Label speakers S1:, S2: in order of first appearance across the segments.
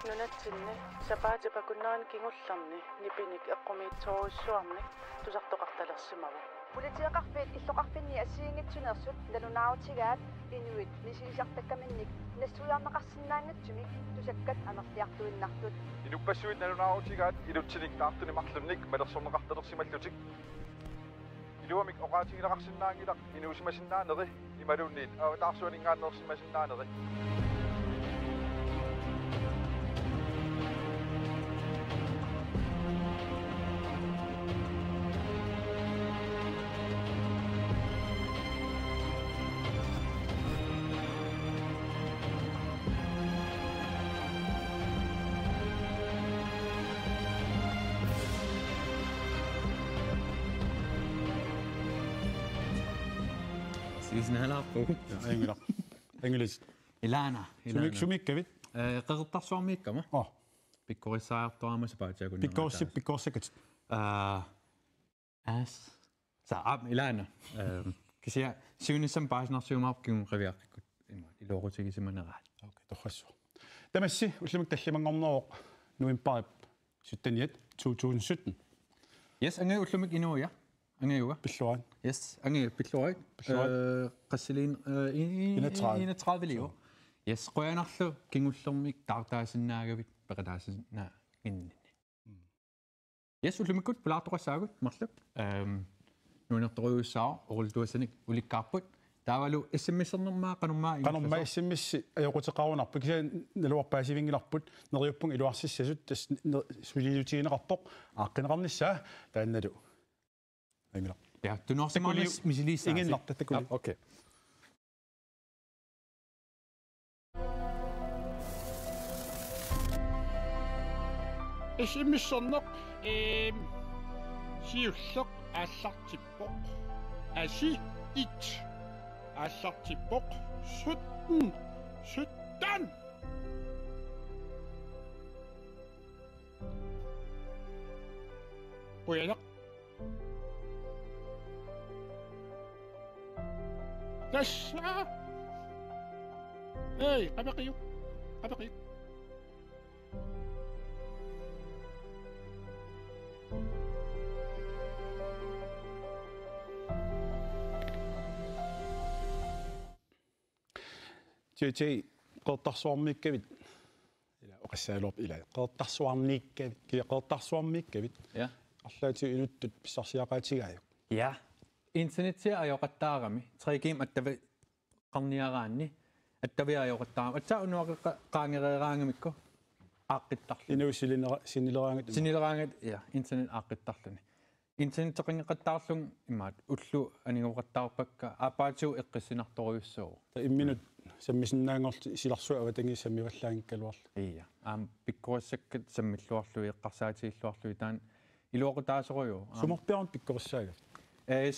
S1: Nunatsinni sapaatipakunnaан kingullarni nipinik eqqumiitsoruissuarnik tusartoqartalersimavu
S2: Politieqarfiit illoqarfinni asiingitsunersut nalunaarutigaat inuit nisiisartakkaminnik nassujaarneqarsinnaangatsumik tusakkat amerliartuinnartut
S3: Inuppassuit nalunaarutigaat iluttinik taartuni marlunnik malersorneqartalersimallutik Iluamik oqaatigileqarsinnaangilaq inuusimasinnaaneri imalunniit taarsuaningaannersimasinnaaneri
S4: Snällappu.
S5: Ja, engelsk.
S4: Ilana.
S5: Sumikkavit.
S4: Qertarsuarmiikkama. Pikkorissaartoamassa paatiakunna.
S5: Pikkorsikkat.
S4: As. Saab Ilana. Kisia suunissam paasnarsuumaarkigun qaviaqqikut iluorutigisimanarat.
S5: Okay, torrassu. Tamassi ullimik tallimangorneroq nuimparip suttaniat 2017.
S4: Yes, ange ullumik inuja. Angeuga.
S5: Pilluan.
S4: Yes, ange pilluat. Qassiliin 31 liu. Yes, qoyanarlu kingullermik taartaasinnaagavit peqataasinna inni. Yes, ullumikut pulaartoqassaagut marluk. Nuunertoruussaa orultuasanik ulikkaarput taavalu SMS-ernermaa qanummaa
S5: SMS ajoqutеqarunarpu kisia naluarpaasivingilarput neriuppung iluarsissasut tas sulilutigineqarpoq aaqqinеqarnissaa taannalu. Engela.
S4: Ja, tunorsimanis misilissa.
S5: Ingen nartattakuli.
S4: Okay.
S6: SMS-erneq siulleq aallartippoq asi it aallartippoq suttan Puyanaq Tassa Hey, qabaqiyu
S5: Tjei qertarsuarmiikkavit ila oqassaaluarp ila qertarsuarniikkavit kia qertarsuarmiikkavit
S4: Ja.
S5: арлаати илуттут писсарсиақаатигаaju.
S4: Ja. Internetia ajoqattaarami 3G attavi qarniaraanni attavi ajoqattaarami atsa unuaqa qaangereeraangamikku aaqqittarlu
S5: Sinileraangat
S4: ja internet aaqqittarluni internet teqingeqattaarlung immaat ullu anigoqattaarpakka aapaatu eqqissinartoriussuu
S5: imminut sammisinnaangorti isilarsua avatangi sammivallaangikkaluarlu
S4: iya pikkuassakkat sammilluarlu eqqarsaatiilluarlu taan iluoqutaasoruju
S5: sumorpiarun pikkorissaaga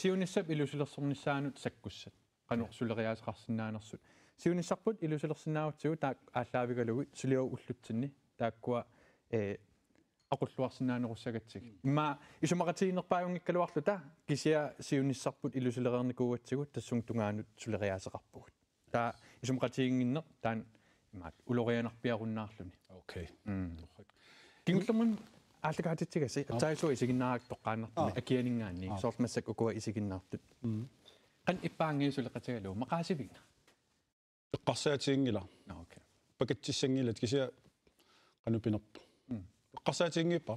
S4: siunissap ilusilersornissaanut sakkussat qanorsuleriaasaqarsinnaanersut siunissarput ilusilersinnaavutsugu taak ааllaavigalugut suliu ullutsinni taakkua aqulluarsinnaanerussagatsig imma isumaqatiginerpaajungikkaluarlu ta kisia siunissarput ilusilereernikuugatsigut tassung tungaanut suleriaaseqarpugut ta isumaqatiginginner taan immaat ulorianarpiarunnaarluni
S5: okay
S4: kingullermun ааллакаатитсигасси атсаисуа исигиннаарак тоққааннартми акианингаанни соортмассак укуа исигиннаартут qan ippaangiisuleqatagaluu maqaasivigna
S5: eqqarsaatiingila
S4: okay
S5: pakatissangila kisia qanupinerpu eqqarsaatiingippa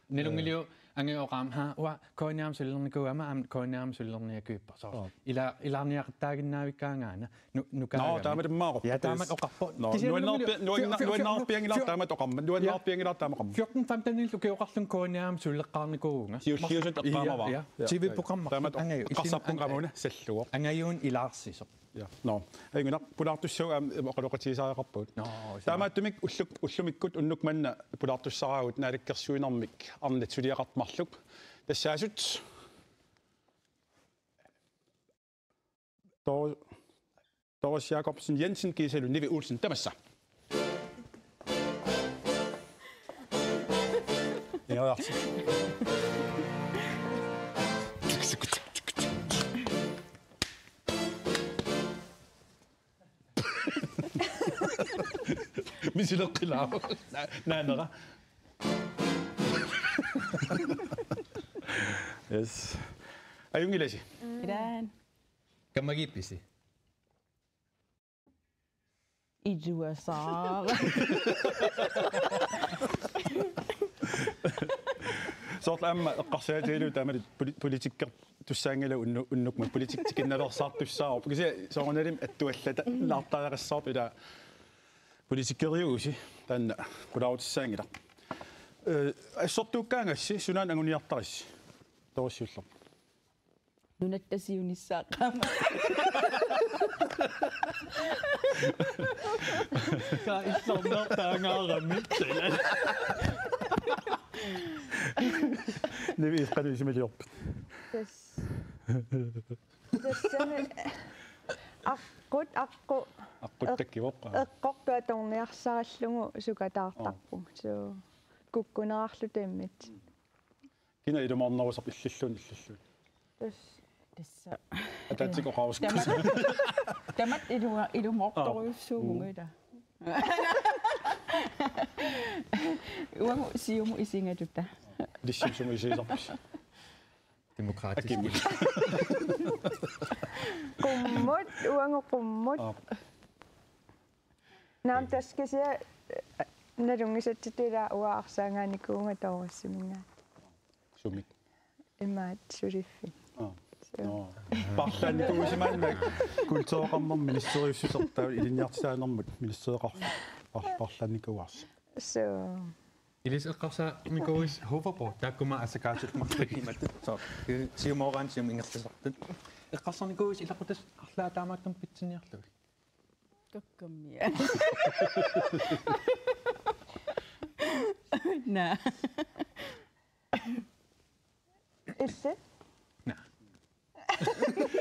S4: nilungiliu angeoqaam ha wa kooniam sullernikua am kooniam sullerniakuippa so ilaarniaqtaaginnaavikkaangaana nukaa
S5: no taamat maaqor
S4: ja taamat oqarpo
S5: nuannaarpiangila taamat oqamma nuannaarpiangila taamaqamma
S4: 14-15 lukiuqarlun kooniam sulleqqaarnikuunga
S5: siulliusut eqqaamava
S4: ja tv-programma
S5: taamat qassarpun qamuna salluor
S4: angayuun ilaarsiso
S5: ja no aynguna pulaartussuu oqaloqatiisaareqarpuut taamaattumik ullumikkut unnukmanna pulaartussaraagut naalikkersuinermik arnatsuliaqartmarluk tassaasut Doris Jacobsen Jensen kiisalu Nivi Olsen tamassa ja мисилеққилаа наанера yes аюнгиласи
S7: Idan.
S4: Kamagipisi.
S7: Ijuasar.
S5: sort amma eqqarsaatilu taamalit politikker tussaangala unnukma politikkinnalersaartussaar because soornalim attuallata laartaareqassaarp ila politikkeriuusi taanna qularutissaangila assortuukkaangassi sunaan anguniartarissi torussiullerp
S7: Nunattasiunissaaqaama.
S4: Ka issornar taangaaramit.
S5: Nevi isqanuisimaliorp
S2: тассами аққу
S5: аққуттаккивоққа
S2: эққорtua торниарсараллугу сукатаартарпу суу куккунерарлу таиммит
S5: кина илумарнерусап иллиллун
S7: Tassa.
S5: атаатсико qauskas
S7: Tamat ilumortoruussuumuguda. Uangu siumu isingatuta.
S5: лиссимсуми исисарпис
S4: Demokratisk.
S2: qummut uangu qummut naam taskisia nalungisatitila uaarsaangaanikuunga torussiminga
S5: сумик
S2: имаат сулиффи
S5: парлаанникуусимааннак культуоқармар министериуссусертаа илинниартисаанермут министериқарлаанникуарс
S2: so
S4: Ilis eqqarsa mikuis hoverboard taakkuma asakaatulmartakimat so siumoraan sium ingertasartut eqqarsarnikuis ilaqutas arlaataamaaktam pitsinniarlug
S7: Kakkamia. Na.
S2: isse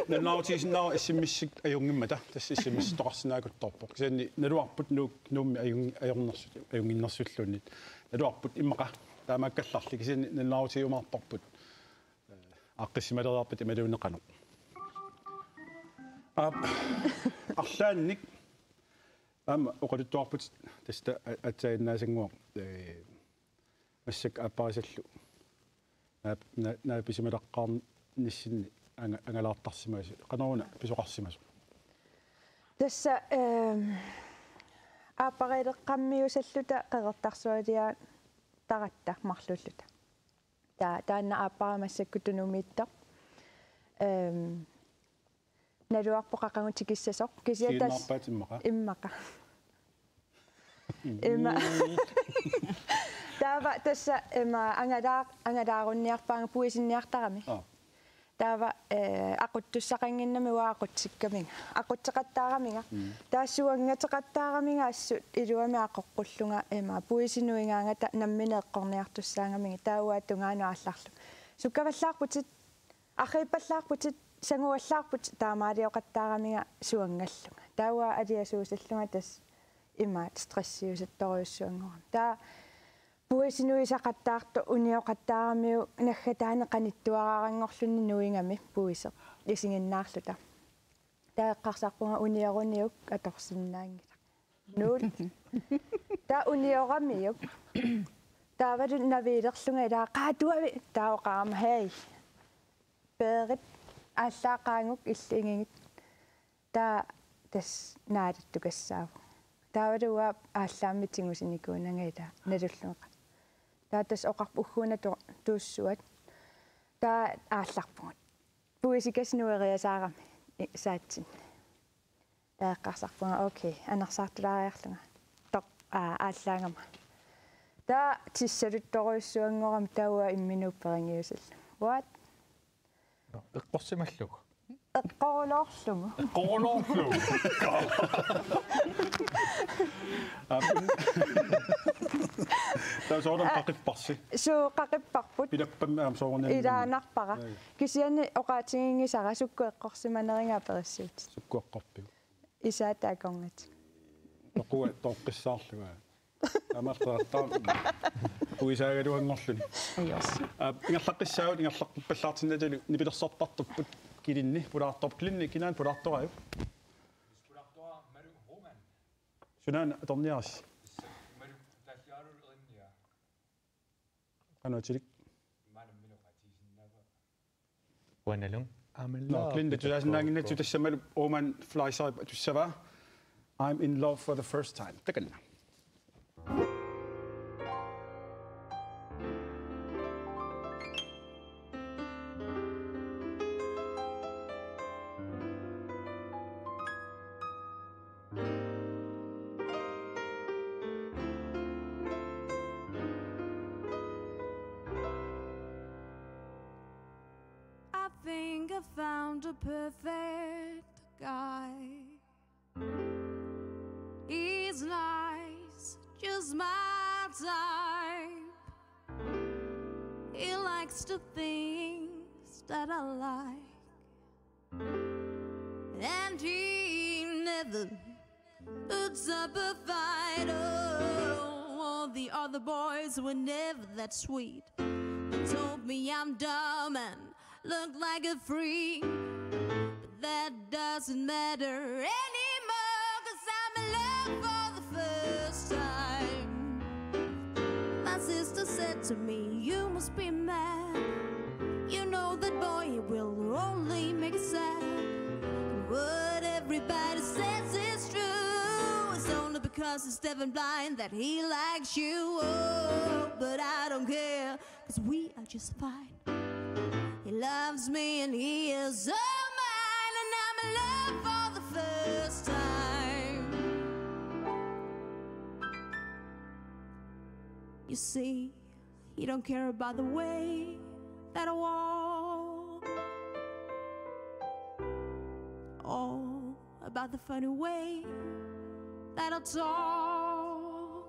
S5: наннаутисиннаа иссиммиссик аюнгиммата тасс иссиммистоқарсинаакутторпо кисаанни налуарпут нуумми ajornersut ajunginnersуллунит налуарпут иммақа таамааккалларли кисаанни наннаутиумаарторпут аққиссималериарпут ималуунеқано арлаанник ама оқалуттуарпут таста атсаиннаасангуа массак аппарисаллу нааписималаққарни ниссинни ангалаартарсимаас канаруна писоқарсимасу
S2: тасса ааппариилеққаммиусаллута қеқертарсуалиа таратта марлуллута таанна ааппарамассаккутунумииттар налуарпо қақангутикиссасоқ кисиатас иммақа таава тасса ангалаарунниарпаанга пуисинниартарами таава ақуттуссақангиннами уаақутсиккаминга ақутсеқаттаараминга таассуангатеқаттаараминга ассут илуами ақоққуллунга пуисинуингаангата наммине эққорниартуссаангаминга таауаатунгаано алларлу суккаваллаарпутит ахиппаллаарпутит сангуаллаарпут таамаалиоқаттаараминга суангаллунга таауа алиасуусаллунга тас имаат стрессиусатториуссуангорам таа пуисинуисақаттаарто униоқаттаарамиу наггатаане қаниттуараарангорлунни нуингами пуисе исигиннаарлута таэққарсарпунга униоруниук аторсиннаангила нуул та униорамиук таавалу навилерлунга илаа qaatuavi таоқарама хей перит аллаақаангук иллингигит таа тас наалаттукассаав таавалуа ааллааммитингусиникуунангайта налуллуга таатас оқарпу уггуна тууссуат таа аалларпугут пуисикаснуериасаарами саатсин тааққарсарпунга окей анерсаартулаариарлунга тоқ ааллаангама таа тиссалутторуйссуангорам тауа имминуупперингиусалла what
S4: эққорсималлуг
S2: эққорулоорлугу
S5: таасоорам қақиппарси
S2: суу қақиппарпут
S5: пилаппамма соорнаа
S2: илаанарпара кисиани оқаатингингисара сукку эққорсиманерингаа периссуут
S5: суккуаққарпиу
S2: исаатааконгат
S5: тоқуа тоққиссаарлуга амартаартаа уисаагалуангорлуни
S7: Ayos.
S5: ингерлаққиссаавут ингерлаққиппаллаартиннаталу нипилерсортартуппут килинни пулаартор клинни кинаан пулаартораю пулаартора малу роман сунаан аторниарис qanutilik
S4: Wanalung.
S5: no klinde tuasinnaanginnatu tassamalu ooman flysa tussava I'm in love for the first time takanna
S8: I think I found a perfect guy. He's nice, just my type. He likes the things that I like, and he never puts up a fight. Oh, all the other boys were never that sweet. They told me I'm dumb and look like a freak, but that doesn't matter anymore, 'cause I'm in love for the first time. My sister said to me, you must be mad. You know that boy will only make it sad. What everybody says is true. It's only because he's deaf and blind that he likes you. Oh, but I don't care, 'cause we are just fine. He loves me and he is all mine, and I'm in love for the first time. You see, he don't care about the way that I walk, or about the funny way that I talk.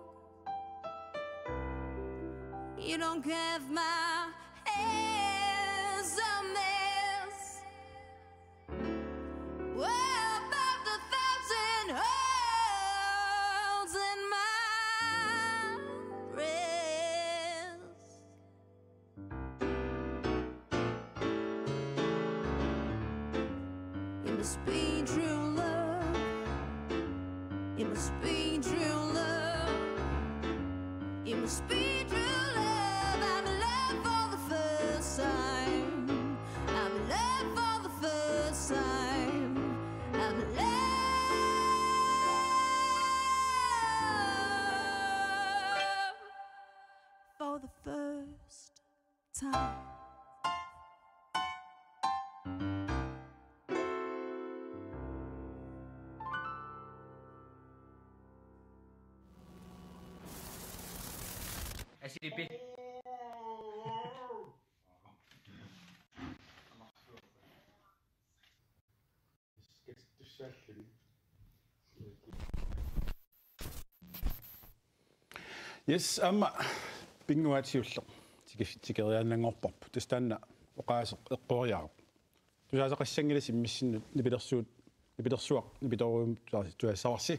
S8: You don't care if my hair's a mess. What about the thousand holes in my dress? It must be true love. It must be true love. It must be true love. I'm in love for the first time. I'm in love for the first time. I'm in love for the first time.
S9: SCP.
S5: Yes, pinguatiullo. Tikeriaannangorparpu. Tastanna oqaaseq eqqoriarup. Tusaasaqassangilasi immissinnu nipilersuaq nipitoruum tuassarsi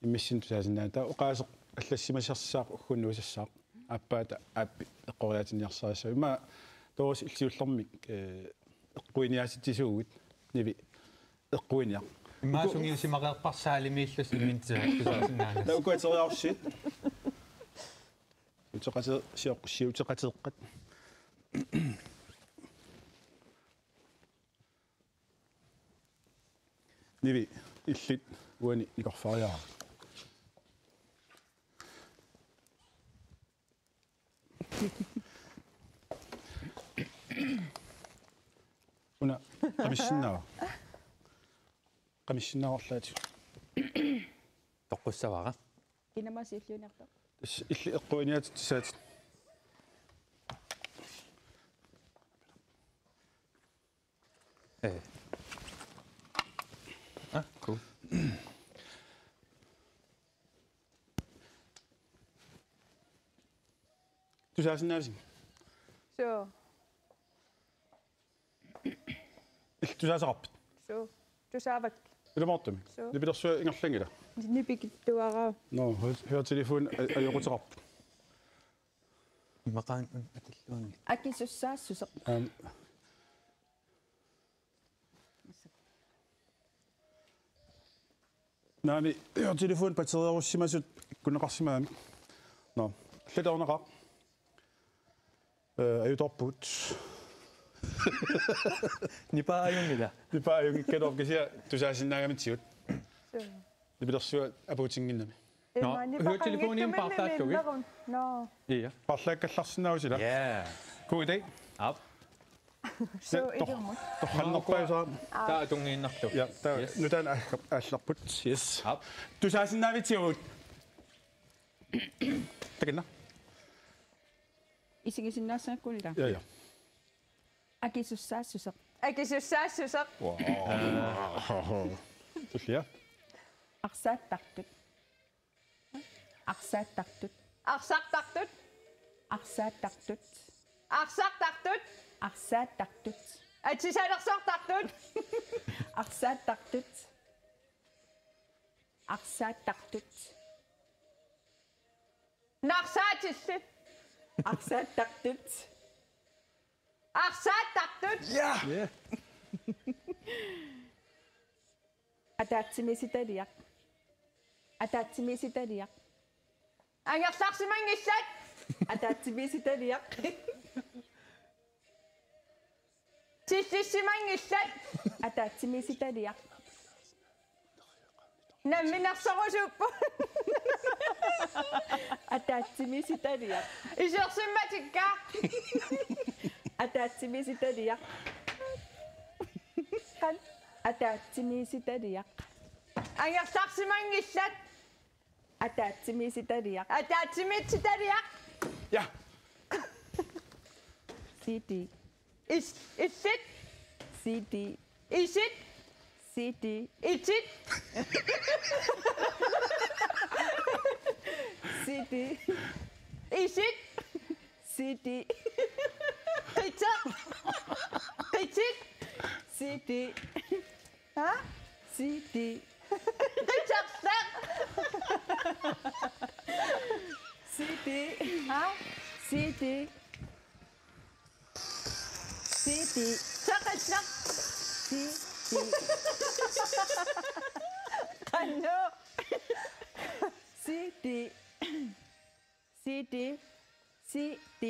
S5: immissin tusaasinnaata oqaaseq аллассимасерсаақ уггуннуусассаақ аппаата ааппи эққориатинниарсарассаа има тоос иллиуллэрмик эққуиниааситсуугит ниви эққуиниақ
S4: имаасунгиусимақеққарсаалимииллус имминтисаа
S5: наукуатериарсит утеқатер сиоққиутеқатереққат ниви иллит уани никорфариаа una qamissinnaarlaati
S4: тоққуссавара
S7: Кинамасииллуниарпа.
S5: илли эққуиниат тисаат
S4: cool.
S5: Tusaasinnaasi
S2: So.
S5: tusaaseqarput
S2: Tusaavat.
S5: илумаартами нипилерсуа ингерлангила
S2: Nipikittuara.
S5: no høretelefoon ajoquteqarput
S4: имақаан атиллуунги
S7: Акисуссаассусеқ.
S5: наами høretelefoon batteriarussimasut kunneqarsimaami no аллатарнеқар Ayutorput.
S4: Nipaajungila.
S5: Nipaajung kedorkisia tusaasinnaagami tiut. Nipilersua apuutinginnami.
S4: No, hørte telefonen partaat tugi?
S2: No.
S4: Ja.
S5: Parlaakkallarsinnausila.
S4: Ja.
S5: God idé.
S4: Op.
S2: Så ikke mod.
S5: Torqannerpaa
S4: Der er tunginnartu.
S5: Ja, nu der allarput. Yes.
S4: Op.
S5: Tusaasinnaami tiut. Takinna.
S7: Isigisinnaassaakkulita.
S5: Ja.
S7: Akisussaassuseq.
S2: Akisussaasusaq.
S5: Tullia.
S7: Arsaattartut. Arsaattartut.
S2: Arsaqtartut.
S7: Arsaattartut.
S2: Arsaqtartut.
S7: Arsaattartut.
S2: Atsisalersortartut.
S7: Arsaattartut. Arsaattartut.
S2: Narsaatissit.
S7: Arsaattartut.
S2: Arsaatartut.
S5: Ja.
S7: Ataatsimisitaliaq. Ataatsimisitaliaq.
S2: Angersarsimangissat.
S7: Ataatsimisitaliaq.
S2: Tissimangissat.
S7: Ataatsimisitaliaq.
S2: Namminersorusuppu.
S7: Ataatsimisitaliaq.
S2: Isersimmatikka.
S7: Ataatsimisitaliaq. Ataatsimisitaliaq.
S2: Angersarsimangissat.
S7: Ataatsimisitaliaq.
S2: Ataatsimitsittaliaq.
S5: Ja.
S7: CD.
S2: Issit.
S7: CD.
S2: Isit.
S7: CD.
S2: Itit.
S7: CD.
S2: Isit.
S7: CD.
S2: Qitter. Qitit.
S7: CD.
S2: Ha?
S7: CD.
S2: Qittersaq.
S7: CD.
S2: Ha?
S7: CD. CD.
S2: Saqissaq.
S7: CD.
S2: Qannu.
S7: CD. CD. CD.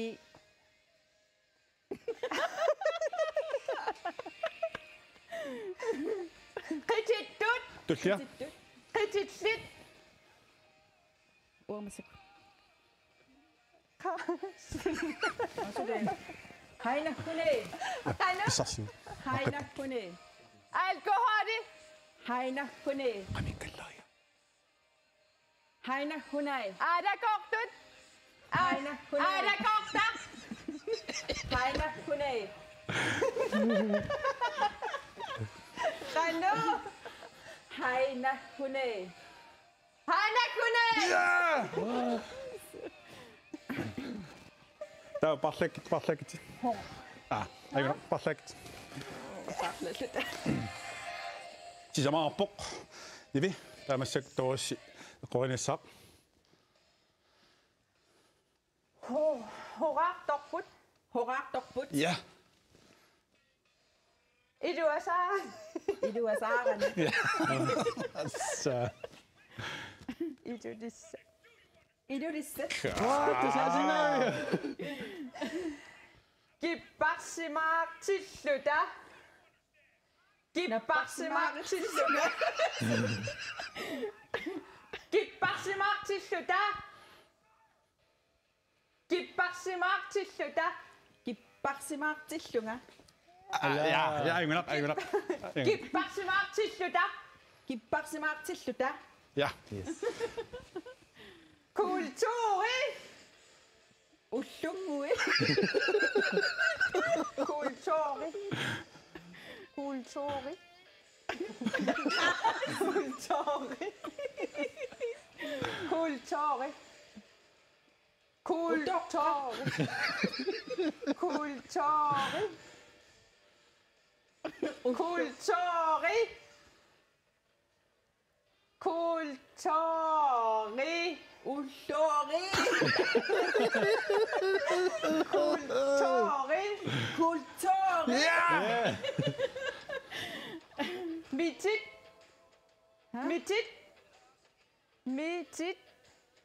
S2: Qitittut.
S5: Tullia.
S2: Qititsit.
S7: Uamasik. Haina kune.
S2: Qannu.
S5: Isarsiu.
S7: Haina kune.
S2: Alkoholi.
S7: Haina kune.
S5: Amin kallaaja.
S7: Haina kunai.
S2: Aadakortut.
S7: Haina kunai.
S2: Aadakorta.
S7: Haina kunai.
S2: Qannu.
S7: Haina kunai.
S2: Hanakune.
S5: Der er parlakkit. Aiga, parlakkit. Sisamarpoq. Nivi, tamassak toossi qoinissaq.
S2: Horartorput.
S7: Horartorput.
S5: Ja.
S2: Iluasaa.
S7: Iluasaaran.
S5: Så.
S2: Idulissa.
S7: Idulisse.
S2: Gibbarsimaaq tilluta. Gibbarsimaaq tilluta. Gibbarsimaaq tilluta. Gibbarsimaaq tilluta.
S7: Gibbarsimaaq tillunga.
S5: Ja, aigunaq.
S2: Gibbarsimaaq tilluta.
S7: Gibbarsimaaq tilluta.
S5: Ja.
S2: Kulturi.
S7: Ullungui.
S2: Kulturi. Kulturi. Kulturi. Kulturi. Kulturi. Kulturi. Kulturi. Kulturi.
S7: Ullori.
S2: Kulturi.
S7: Kultori.
S5: Ja.
S2: Mitit. Mitit. Mitit.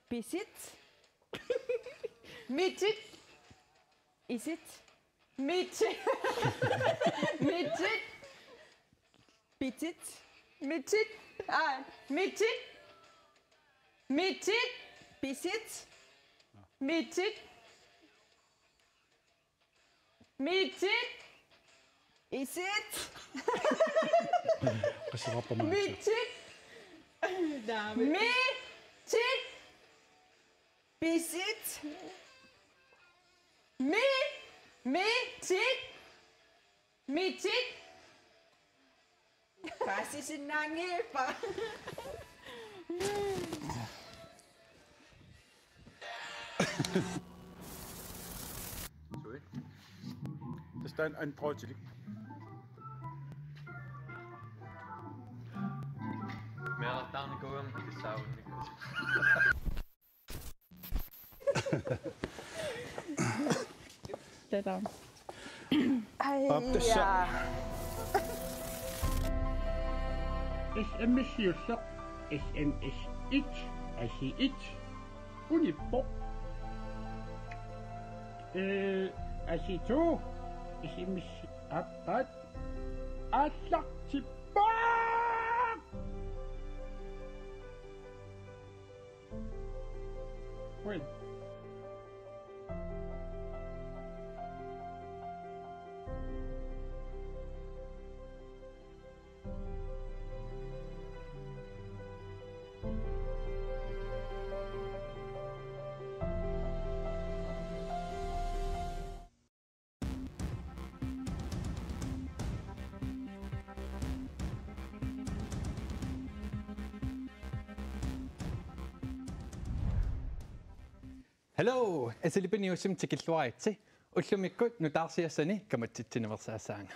S7: Bisit.
S2: Mitit.
S7: Isit.
S2: Mitchit. Mitchit.
S7: Bitit.
S2: Mitchit. Mitchit. Mitchit.
S7: Bisit.
S2: Mitchit. Mitchit.
S7: Isit.
S5: Qisserappa maa.
S2: Mitchit. Mitchit.
S7: Bisit.
S2: Mitchit. Mitchit.
S7: Pasisinangepa.
S5: Tästä en prøvetilik.
S4: Meillä tää on niinku ammatissa on
S2: Tätä on.
S5: Tässä.
S6: SMSiussa SMS1 asi1 unippo. Asi2 SMS appat assaktippo. Well.
S4: Hello, asilipiniussim tikilluaritsi. Ullumikkut nutaarsiassani kamatsittineversaassaanga.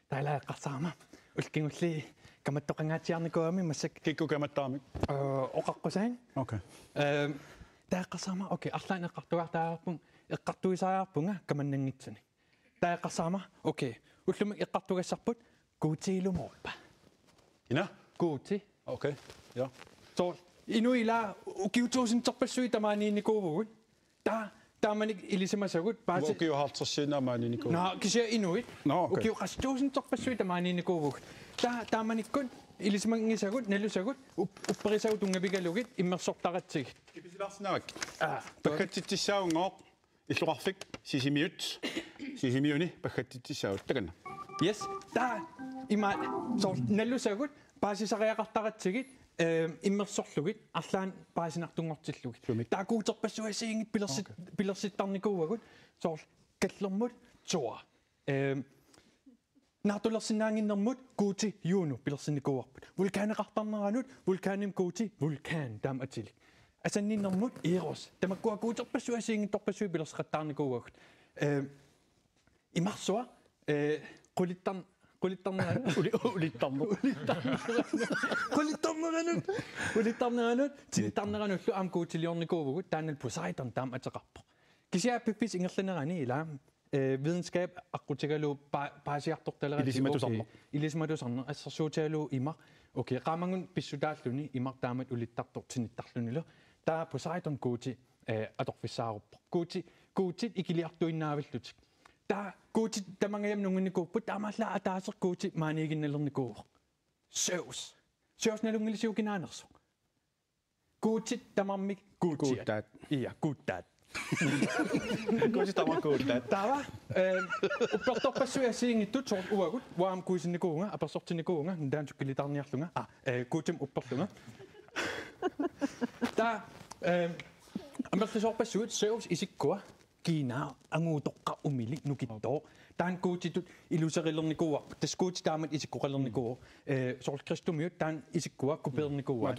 S4: Tailaaqqarsaama. Ulkingulli kamattoqangaatiarnikuami massak
S5: Kikku kamattaamik.
S4: oqaqqusaan.
S5: Okay.
S4: Taaqqarsaama okay arlaan eqqartuartaarpun eqqartuisaaarpunga kamannangitsani. Taaqqarsaama okay. Ullumik eqqartugassarput kuutiilumorpa.
S5: Ina?
S4: Kuuti.
S5: Okay. Ja.
S4: Så inuila ukiutuusin torpassui tamaaniinnikuuvugut. Taamanik ilisemassagut paasi.
S5: Uki jo haltsassinaamaani niku.
S4: No, kisia inuit.
S5: No, okay.
S4: Ukiuqastuusin torpassui tamaaniinnikuuvugut. Taamanikkut ilisemangisagut nelusagut upperisautungapigalugit immersortaratsig.
S5: Kipisilarsinaak. Pakkattittissaungoq illuqarfik sisimiuni pakkattittissaut takanna.
S4: Yes, ima so nelusagut paasisariaqartaratsigit immersorlugit arlaan paasinartungortillugit. Taakuuterpassuasiingit pilersittarnikuuagut so kallermut toa. Naartulersinnaanginnermut kuuti juunu pilersinnikuuarput. Vulkaaneqartarneranut vulkaanim kuuti vulkaan taam atilik. Asanninnermut eros tamakkuakuuterpassuasiingit torpassui pilersiqattaarnikuuagut. Imarsua Ulittarneranut tintarneranullu aam kuutiliornikuuvugut taanal Poseidon taam ateqarpo. Kisia pippis ingerlanerani ila videnskab aqutigalu paasiartortalerati ilismatusarner assarsuutialu imar okay qaamangun pissutaalluni imar taamat ulittartortinittarlunilo taa Poseidon kuuti atorfissaarupo kuuti ikiliartuinnaavillutik taa kuuti tamangayam nunginnikuuppu taamaalla ataaser kuuti maaniiginnalernikuuvo Zeus nalungilisiukinaanersu kuuti tamarmik
S5: Kuuttaat.
S4: Iya kuuttaat
S5: Kuusi tama kuuttaat.
S4: Tava uppertorpassuasiingittut sort uagut waam kuisinnikuunga apersortinnikuunga ndaansukkilitarniarlunga kuutim upperlunga ta amerlisorpassuut Zeus isikkua Kiina anguutoqqa umili nukittoo taan kuutitut iluserilernikuua taskuuti taamat isikkuqalernikuua sort Kristumiut taan isikkua kupernikua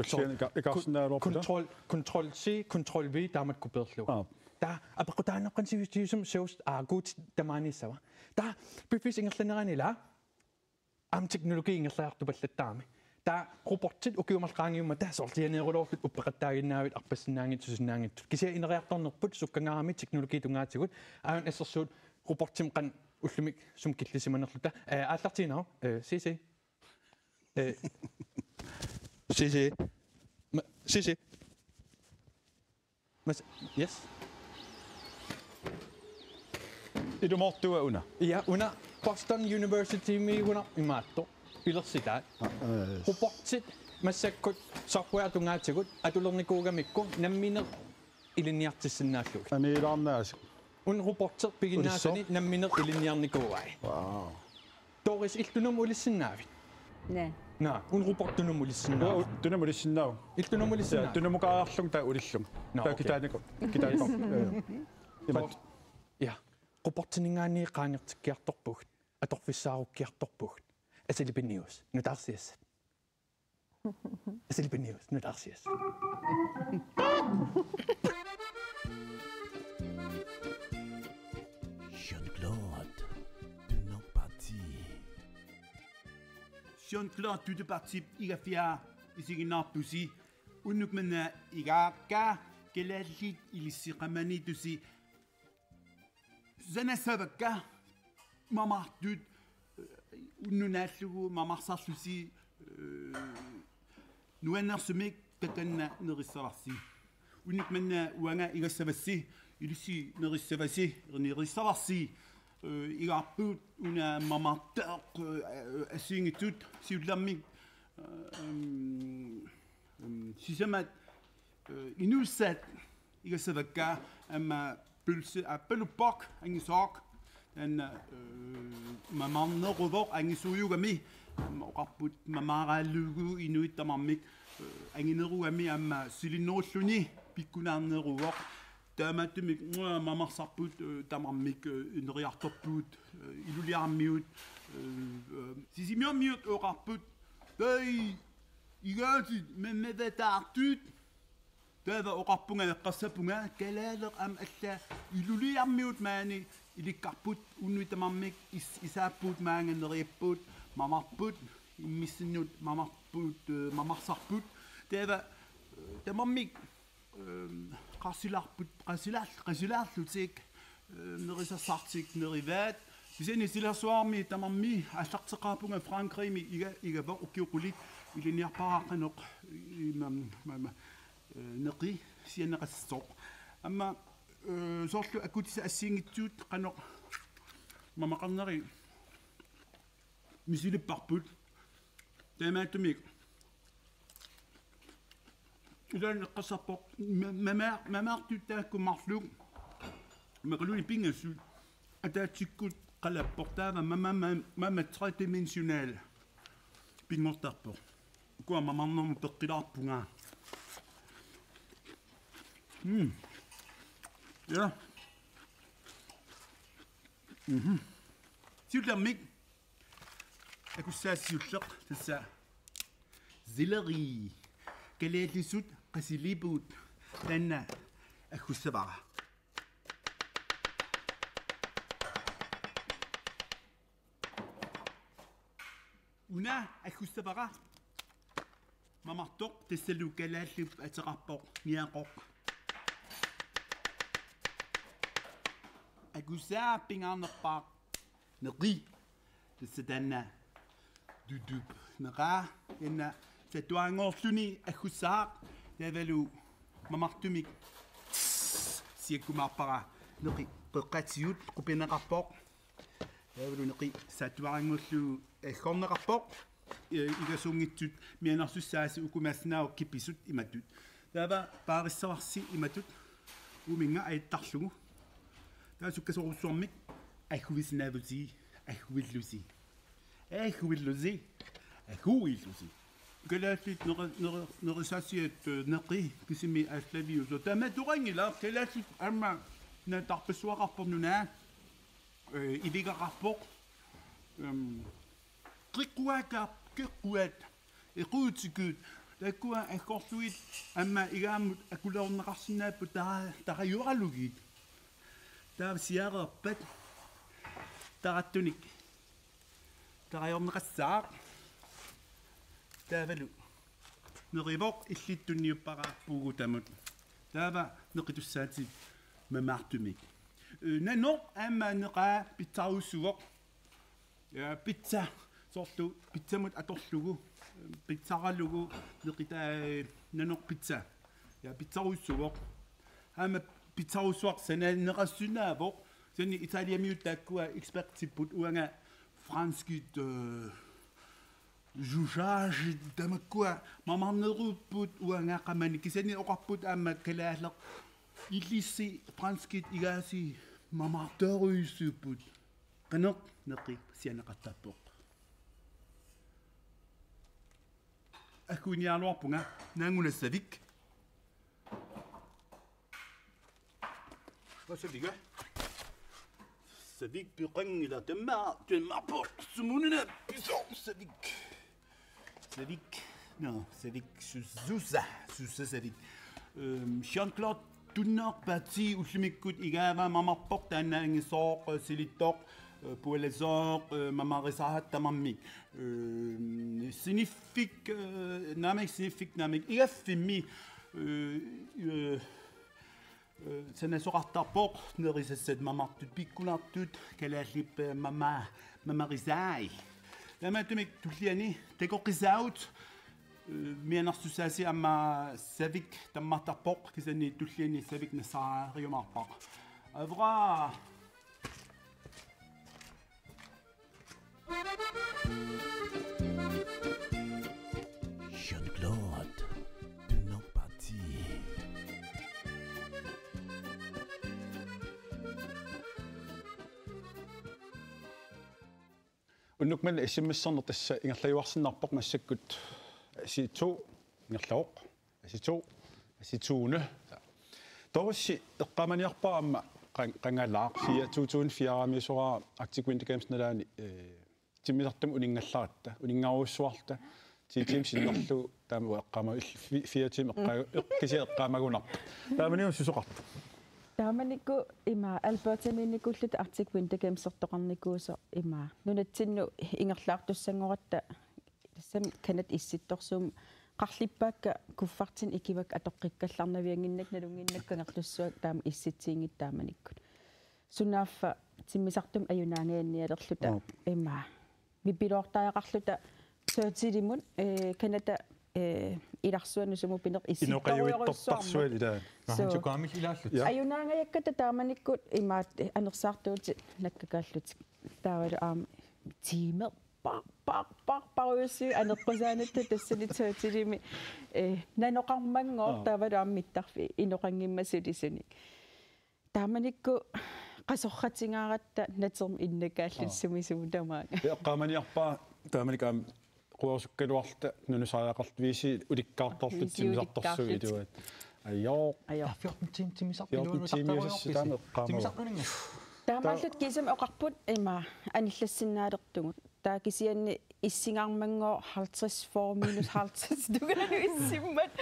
S4: kontrol C kontrol V taamat kuperlu ta apaqutaanneqqansivisum Zeus kuuti tamaanissava ta pifis ingerlaneranila am teknologi ingerlaartupallattaami ta robotit ukiumalqaangiumma ta sortianeerulorlut uppeqattaaginnaavit arpassinnaangit susinnaangit kisia ineriartornerput sukkangaarami teknologi tungaatigut aan assersuut robotim qan ullumik sum killisimanerluta aallartiinaro sisi yes
S5: Idu mortua una.
S4: Ja, una Boston University mi una imaatto pilersitaat. Ruportit massakkut software tungaatigut atulernikuugamikku namminer iliniartissinnaalluk.
S5: Amiilaarnaas.
S4: Un ruporter piginnaasani namminer iliniarnikuuai.
S5: Wow.
S4: Toris iltunum ulissinnaavit.
S7: Nej.
S4: Na, un ruportunum ulissinnaavit.
S5: Tunnu mulissinnaau.
S4: Iltunum ulissinnaavit.
S5: Tunnu mukaarlung ta ulissum.
S4: No,
S5: Ta
S4: okay.
S5: kitaaniko. Kitaaniko. Imat.
S4: Ja, ruportiningaani qaangertikkiartorpugut atorfissaarukkkiartorpugut asilipinnius nutarsias. Asilipinnius nutarsias.
S9: Jean-Claude, du nok parti.
S6: Jean-Claude, du det parti, ikke fjerde, ikke nok pussy. Unuk mena igaka, gelalit ilisiramani tusi. Zana sabaka, mama dud, ununaslugu, mama sarsusi, nuenar semik, takanna nerisarasi. Unuk mena wanga igasavasi, ilisi nerisavasi, nerisarasi. Igaput una mama tak, asingitut, siulamik. Sisamat inulsat igasavaka amma pølse appelupok angisok den mamma rovok angisuyugami rapput mamara lugu inuit tamamik anginerugami amma silinolluni pikkunarneruvok tamatumik mamma sapput tamamik inriartorput iluliarmiut sisimiamiut rapput dei igati memmevetartut tava oqarpunga eqqassapunga kalaaleq am alla iluliarmiut maani ilikkarput unnuitamammik isaappuut maanganeriapput mamarput immissinnut mamarput mamarsarput tava tamammik qasilaarlutik nerisassartik nerivaat biseni silersuarmi tamammi allaqteqaapunga Frankriimi igavaq ukiuqulit iliniarparaqqanoq neqi sianneqassoq amma soorlu akutisa assiingitsuut qanoq mamaqarneri misilipparput taamaatumik ilan eqqassarpoq mamaartuttaakkumarluk maqaluni pingassut ataatsikkut qalapportaava mama tridimensional pingortarpoq kua mamarnermu peqqilaarpungaa ja siullammik akussaassiulleq tassa zilleri kaleellisut qasiliput tanna akussavara una akussavara mamartoq tassalu kalaallup ateqarpoq niaqoq akusaa pingaarnerpaaq neqi tassatanna dudup neqaa yanna satuangoorluni agussaaq tavalu mamartumik siakkumaarpara neqi qeqqatiut qupineqarpoq tavalu neqi satuarangullu agorneqarpoq igasungitsut mianarsussaasi ukumaasnaau kipisut imatut tava paarissarsi imatut uminga aittarlugu taasukkasorussuarmik aghuvisnaavusi aghuvillusi kalaallit nerisasiat neqi kisimi aallaviuso tamatuqangila kalaallit amma natarpassuaqarpornunaa ivigaqarpoq qiqquaakaap qiqquat equutsikut takkua akkorluit amma igaammut akulaorneqarsinnaappu tarajuaralugit taavsiareerpat tarattunik tarajorneqassaaq taavalu nerivoq illittunniupparaappuugutamut taava neqitussaati mamaartumik nanoq amma neqaa pitsaruussuvoq pitsa sorlu pitsamut atorlugu pitsaralugu neqita nanoq pitsa ja pitsaruussuvoq amma pitsaruussuaq sanaaneqassunaavoq Sådan Italiamiut takkua ekspertiput uanga franskit jujage tamakkua mamarneruput uanga qamani kisani oqarput aamma kalaalleq illissi franskit igaasi mamarteruissuuput qaneq neqi sianaqattappoq akuniarluarpunga naangunassavik Savik Savik pyqangila temmarpoq sumununa piso Savik no Savik sussa Savik Jean-Claude tunnarpati ullimikkut igaava mamarpoq taannaangisooq silittoq pualesoq mamarisahat tamammik sinifik namik igaffimmi Sanasoqartarpoq nerisasset mamartut pikkulartut kalaalip mamarisaai tamatumik tulliani takoqisaut mianarsussaasi amma savik tammartarpoq kisani tulliani savik nassaraariumarpaq avra
S9: Jean-Claude, du non parti.
S5: Unnukman SMS-sarner tassa ingerlajuarsinnarpoq massakkut asitu ingerlaoq asituune torussi eqqamaniarpaa amma qangalaaq 2004 Arctic Winter Games nalaani timmisartum uningallaratta uningaruussuarta tiitim sinnerlu taama eqqama 4 tim eqqisi eqqamagunarpa taamaniu susoqarta
S7: Taamanikku ima Alberta-minnikullut Arctic Winter Games sortoqarnikuuso ima nunatsinnu ingerlaartussangoratta tassam kanat issittorsuum qarlippaakka kuffartin ikivak atoqqikkallarnavianginnak nalunginnakkangerlussuak taama issitsiingit taamanikkut sunaaffa timmisartum ajunaangiannialerluta ima mippiloortaajaqarluta 30 limun kanata ilarsuanu sumupiner
S5: inoqajuittorparsuali taa
S4: Hantukaamik ilaallut.
S7: Ajunaangajakkata taamanikkut imaat anersaartuuti nakkakaallut taavalu tiimer paruyussu aneqqusaaнаtta tassani taatilimi nanoqarmanngor taavalu mittarfi inoqangimmassulisuni taamanikku qasorratingaaratta naterm innakaallussumi tamaanga
S5: eqqamaniarpaa taamanikam quasukkaluarta nunusaajaqart viisi ulikkaartorlut timisartorsugi ituat ajoo
S4: 14 tim timisarpiluunutaqtaruyorpisi
S7: Taamallut kisam oqarput ima anillassinnaaleqtugut taakisianni issingaarmangoo 50 4 - tuganu issimmat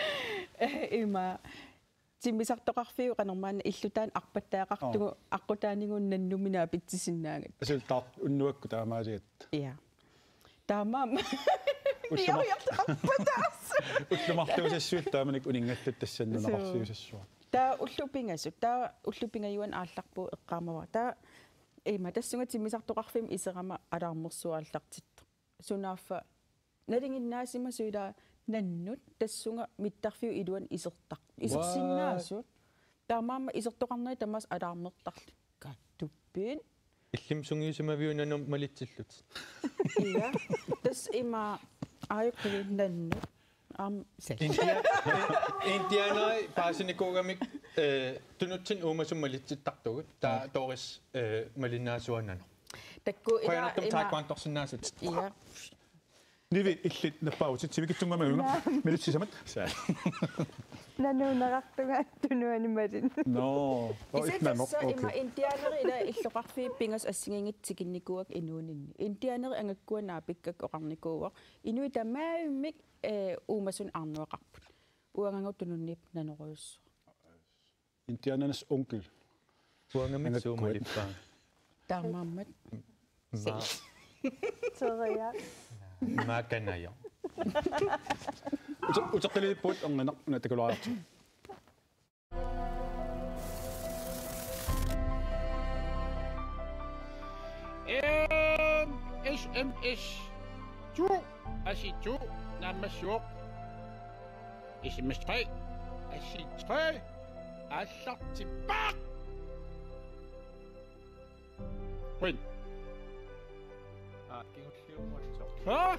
S7: ima timmisartoqarfiu qanermaana illutaan arpattaaqartugu aqqutaaningun nannumina pitsisinnaangat
S5: asultaart unnuakku taamaaliat
S7: ja taamaam
S5: ullumartuusassuut taamanik uningallut tassannunaqarsiusassua
S7: taa ullupingajuan aallarpu eqqaamava taa ima tassunga timmisartoqarfim iserama alarmersuaallartitto sunaaffa nalinginnaasima suila nannut tassunga mittarfiu iluan isersinnaasut taamaama isertoqarneri tamas alarmertarli kattuppiin
S4: illim sungiisamaviunanum malitsillut
S7: ja tas ima ajuqqili nannut
S4: Indianai paasinikuugamik tunutsin uumasum malitsittaqtugut taa toris malinnaasuannana
S7: takku
S4: qoyanartum taekwondo-sinnaasut
S7: ja
S5: nivi illit nappausit simikitsungamauga militsisamat saa
S7: nanunaqartuga tunuanimalin
S5: no
S7: isatassa ima indianeri ila illoqarfi pingas assingingitsikinnikuak inuuninni indianeri angakkuanaa pikkak oqarnikuuaq inui tamaammik uumasun arnuaqarput uangangutununniip nanoruyussu
S5: Indiananas onkel
S4: uangamik suumalippaa
S7: taamaammat
S2: Soraya.
S4: maakanaja
S5: utaqiliput anganaq natakulaartu
S10: SMS tu asitu namassuq SMS 3 asi 3 allartippaq Quinn. Ah!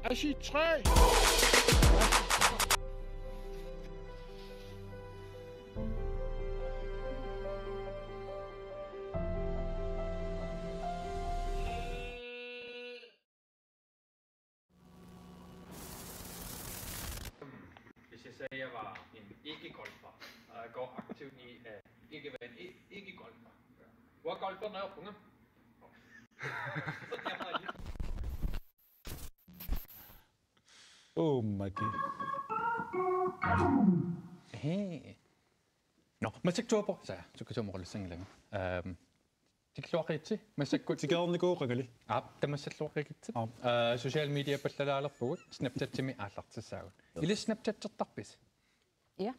S10: Ashi 3.
S4: Hvis jeg sagde, at jeg var en ikke-golfer, og jeg går aktivt i at ikke være en ikke-golfer. Hvor er golferne op, unge?
S5: my god.
S4: Hey. No, masaktuapo sa sukasumo kolasanglang. Tikluaqitsi masakku
S5: tikernernikuuqagali.
S4: Tamassalluaqikitsit. Social media pallalaalerpugut Snapchat-timi aallartissaagut. Ili Snapchat-tertarpis.
S7: Ja.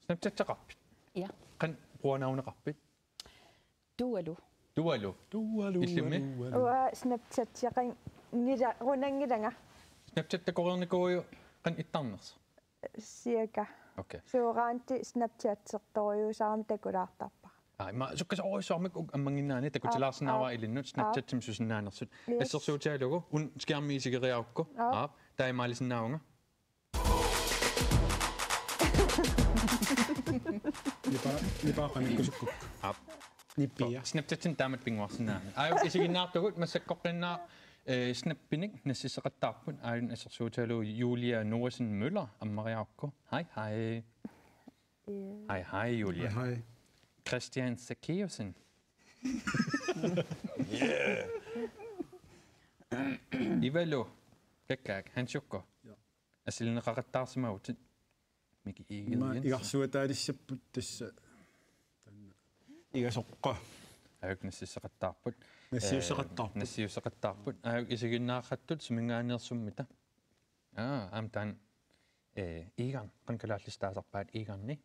S4: Snapchat-teqarpit.
S7: Ja.
S4: Qan ruanauneqarpit.
S7: Dualu.
S4: Illimmi.
S11: Ua Snapchat-tiaqan ngila runangilanga.
S4: Snapchat-takorernikuuju qan ittarners.
S11: Cirka.
S4: Okay.
S11: Suuraanti Snapchat-sertoriusaarmi takulaartarpa.
S4: Ma sukkasoruissuarmik ammanginnaani takutilaarsinaawa ilinnut Snapchat-tim susinnaanersut. Assersuutaalugu un skærmiisigeriaukku. Taimaalisinnaunga.
S5: Nipa qanikkusukku. Nippia.
S4: Snapchat-tin taamat pinguarsinnaami. Ayu isiginnaartugut massakkoqqinnaa snappinik nassiseqattaarput aayun assersuutaalugu Julia Norsen Møller ammariaukku. Hej. Hej Julia.
S5: Hej.
S4: Christian Zacchaeusen. Ivalo. Kakkak. Han sjukko. Asilneqaqattaarsimautit. Miki igillians.
S5: Igarsuataalissapput tassa. Igasoqqa.
S4: Ayuk nassiseqattaarput.
S5: Nassiusseqattaarput.
S4: Ayuk isiginnaaqattut simingaaniерsummita. Amtaan igang qankalaallistaasarpaat igarni.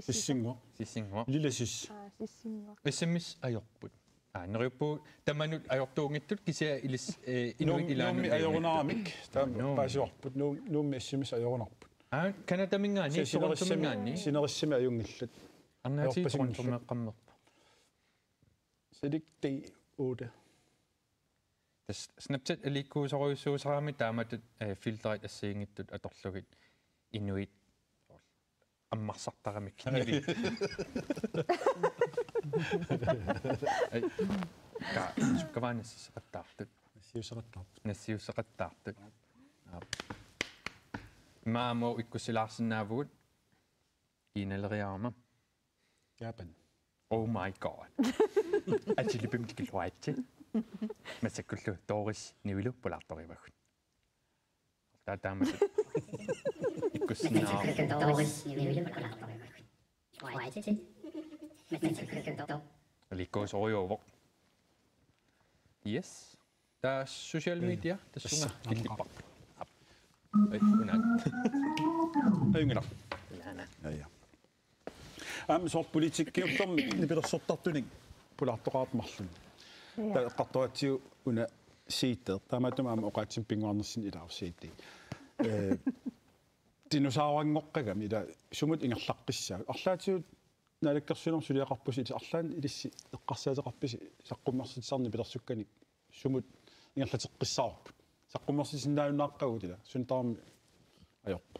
S5: Sissingua. Lilasis.
S11: Sissingua.
S4: SMS ajorput. Neriuppu tamanut ajortuungittut kisia ilis inuit ilaanu.
S5: Nummi ajornaamik. Paasiorput nummi SMS ajornarput.
S4: Kanatamingaani sorontumingaani.
S5: Sinerissimi ajungillat.
S4: Arnaati sorontumeqqammerpa.
S5: Sedik 8.
S4: Tas Snapchat alikkuusoruissuusaraami taamatut filteret assiingittut atorlugit inuit аммарсартарамик нили суккаваанассақаттаартут нассиуссақаттаартут маамо иккусилаарсинаавгут киналериарма
S5: Japan.
S4: Oh my god атилипимтикилуаатси масаккуллу тоорис нивилу пулаарторивагут таатаамат Likkoisorujovo. Yes. Der social media, det sunger killippa. Unat.
S5: Ayungila. Ja. Sort politikkiortorm nipilersortartunik pulaartoqaarmarlun. Qaqqartuatsiu una siiter taamatum oqaatsim pinguarnersin ilaarusiitti. Dinosaurangorqagam ila sumut ingerlaqqissaa arlaatiut naalakkersunerm suliaqarpusit arlaan ilissi eqqarsiateqarpisi saqqummersitsarni pilersukkanik sumut ingerlateqqissaarput saqqummersitsinnaayunnaaqqugut ila suntaarmi ajoqqa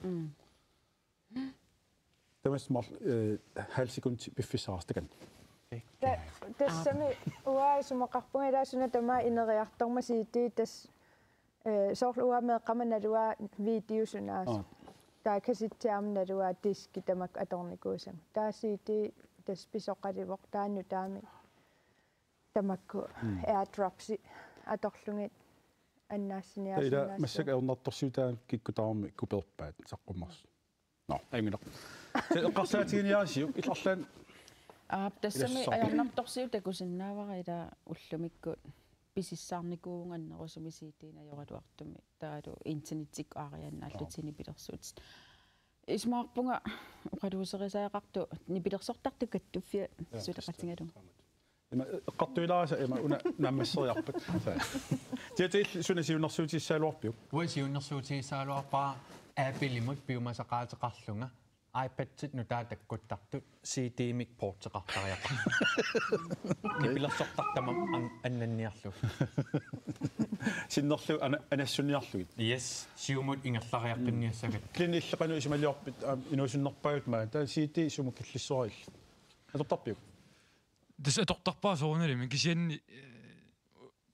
S5: tamasmar halsekunt piffissaarstakan
S11: tassami uaisumeqarpunga ilaasuna tamaa ineriartormasiitti tas soorlu uameeqqamanalua videosunaas taakasittiarnalua diski tamak atornikuusam taasiiti taspisoqalivoq taannu taami tamakku airdropsi atorlungit annaassiniarsunaas
S5: ila massak aernartorsuutaa kikkutaarmi kuperpaat saqqummars no ayngila eqqarsaatigiниaasiu illarlaan
S7: тассами аярнарторсиу такусиннаавара ила уллумиккут писиссаарникуунгannерусумисиитиина ajoratuartumi таалу интернеттик аарианнааллутини пилерсуутит исмаарпунга оқалуусерисаақарту нипилерсортарту каттуффиа сулеқатингалу
S5: има эққартуилааса има уна наммассериарпат тиатил сунасиуннэрсуутиссаалуарпиу
S4: уасиуннэрсуутиссаалуарпаа аапилимут пиумасақаатеқарлунга iPad-tit nu taatakkuttartut CD-mik porteqartariaqa. Nipilersortartamam annanniarlu.
S5: Sinnerlu anassuniarluit.
S4: Yes, siumut ingerlariaqqinniassagat.
S5: Klini illeqanu isimaliorpit inuusunnerpajut maa ta CD isumuk killissuaril. Atortarpiu.
S12: Des atortarpaa soornali men kisianni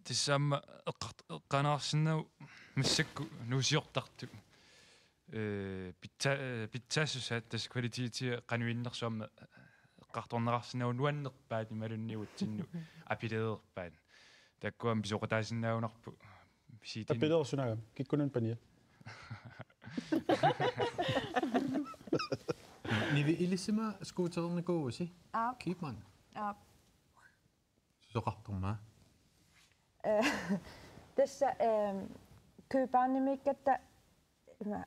S12: tissaamma eqqanaarsinnau massakku nuusiortartu. Pitsaassusaat tas kvalitetiga qanuinnersuamma eqqartornerarsinnau nuannerpaat imalunniutsinnu apileerpaat. Takkuam pisoqataasinnauunarpu sitin.
S5: Apileersunagam kikkunun pania.
S4: Nivi ilissima skuuternerkuusi. Keepman. Soqartormaa.
S11: Tässä Københavnimikkatta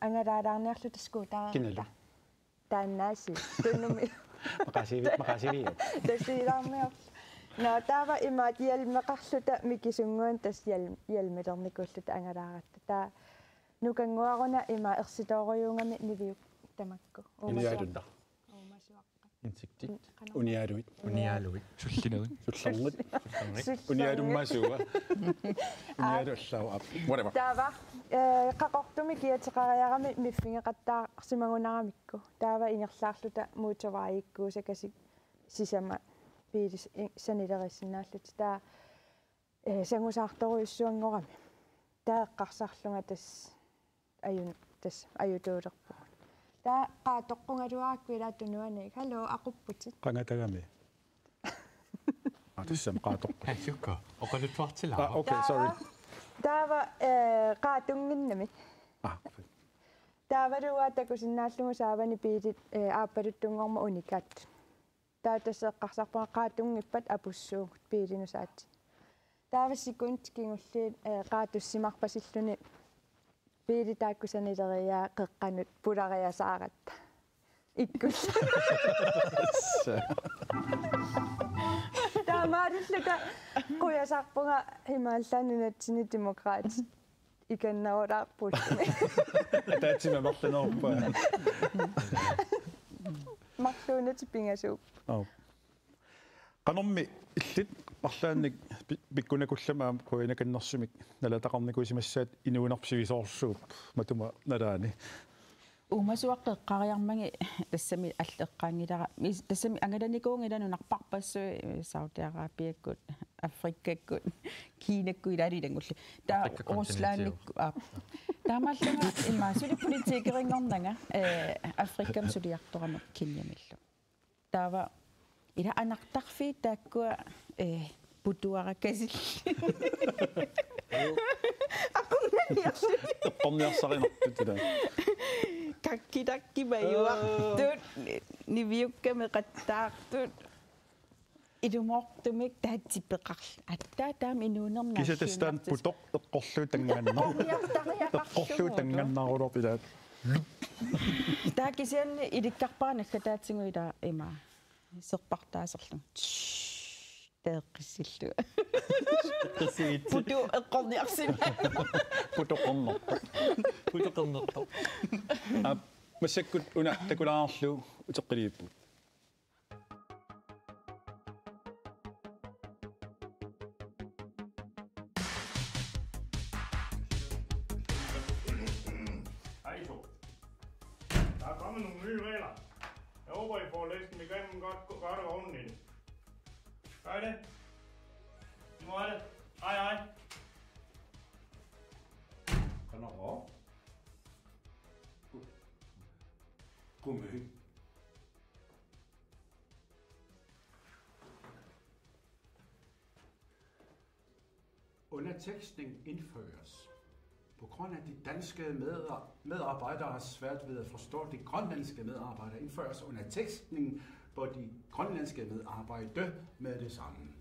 S11: angalaalaarniarlut skuutarta. Taannaasi. Tunnumi.
S5: Makasivi.
S11: Tasiilaarmior. No taava imaat hjelmeqarluta mikisunguun tas hjelmelernikulluta angalaaratta. Ta nukanguaruna ima ersitooriungami niviuk tamakku.
S5: Uniaadunda.
S4: Insiktit.
S5: Uniaaduit.
S12: Sullineri.
S5: Sullarnut. Uniaadummaasuuga. Uniaaduallau up. Whatever.
S11: Taava qaqortumi kiateqariarami miffingeqattaa simagunaramikku. Taava ingerlaarluta motorvejikkuusakasik sisama piilis sanilerissinnaallut taa sangusaartoruissuangorami. Taaqqarsarlunga tas ajutuulerpu. Ta qaatoqqungaluarakkuilaattunuanik hallo aqupputit
S5: Qangatagami. Tissam qaatoq.
S4: Hasukka. Oqaluttuartila.
S5: Okay, sorry.
S11: Taava qaatunginnami. Taava ruatakusinnaallungu saavani piilit aappaluttunngorma unikat. Taa tasseqqarsarpaa qaatungippat apussuugut piilinusaat. Taava sikuntkingullii qaatussimarpasilluni piilitaakkusanileriaa qeqqanut pulariasaaratta. Ikkulla. Taamaalluta quyasarpunga himaallannunatsini demokraatit ikannaularpulli.
S5: Taatsima marlanorpa.
S11: Marluunati pingasuup.
S5: Qanormi illit parlaannik pikkunakullamaam kuinakannersumik nalataqarnikuisimassaat inuunarpsivisoorsuup matuma nalaani
S7: Umasuaqqeqqariarmangi tassami alleqqaangilara tassami angalanikuungilanu Saudi Arabiakkut Afrikakkut Kiinakkut ilaalilangulli taa Ruslannikku taamallanga imma sulipolitiikerinngarnanga Afrikam suliartoramak kinniamillu taava ila anartarfi taakkua putuarakasilli
S5: Qorniarsarinertut ila
S7: kakkitakki bayuartut niviukkame qattaartut ilumortumik taatipeqarl attaa taam inuunerna
S5: kisatestaan putoq eqqorluu tangaannar eqqorluu tangaannarulorp ila
S7: taa kisianni ilikkarpaanakka taatsingu ila ima serpartaaserlu teeqissillu putu eqqorniarsin
S5: putoqornerpa massakkut una takulaarlu uteqqiliippu
S10: Der er kommet nogle nye regler. Jeg håber, I får læst dem igennem godt og ordentligt. Gør I det? I må det. Hej.
S9: Kan du råbe? Godmøde. Undertekstning indføres. På grund af de danske medarbejdere har svært ved at forstå de grønlandske medarbejdere, indføres undertekstning på de grønlandske medarbejdere med det samme.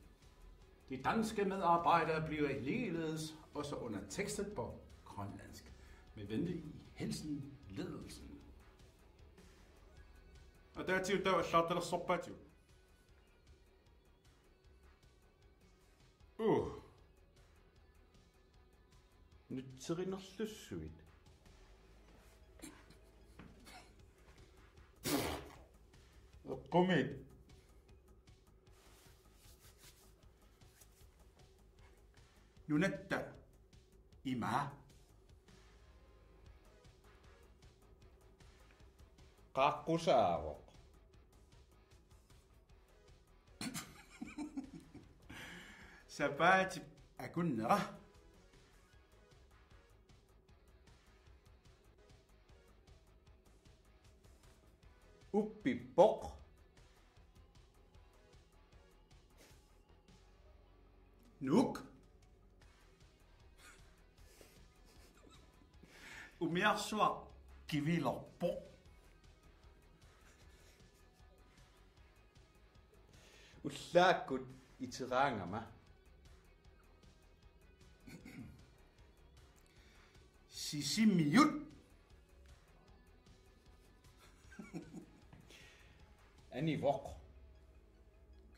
S9: De danske medarbejdere bliver ligeledes også undertekstet på grønlandsk. Med venlig hilsen ledelsen.
S10: Og dertil der slatter der soppat jo.
S9: Nytserinerlussuit.
S6: Qumit. Nunatta ima.
S9: Qaqqusaaroq.
S6: Sapaati akunnera.
S9: Uppippoq.
S6: Nuk. Umiarsua kivilorpo.
S9: Ullaakkut iteraangama.
S6: Sisimiut.
S9: Anivoq.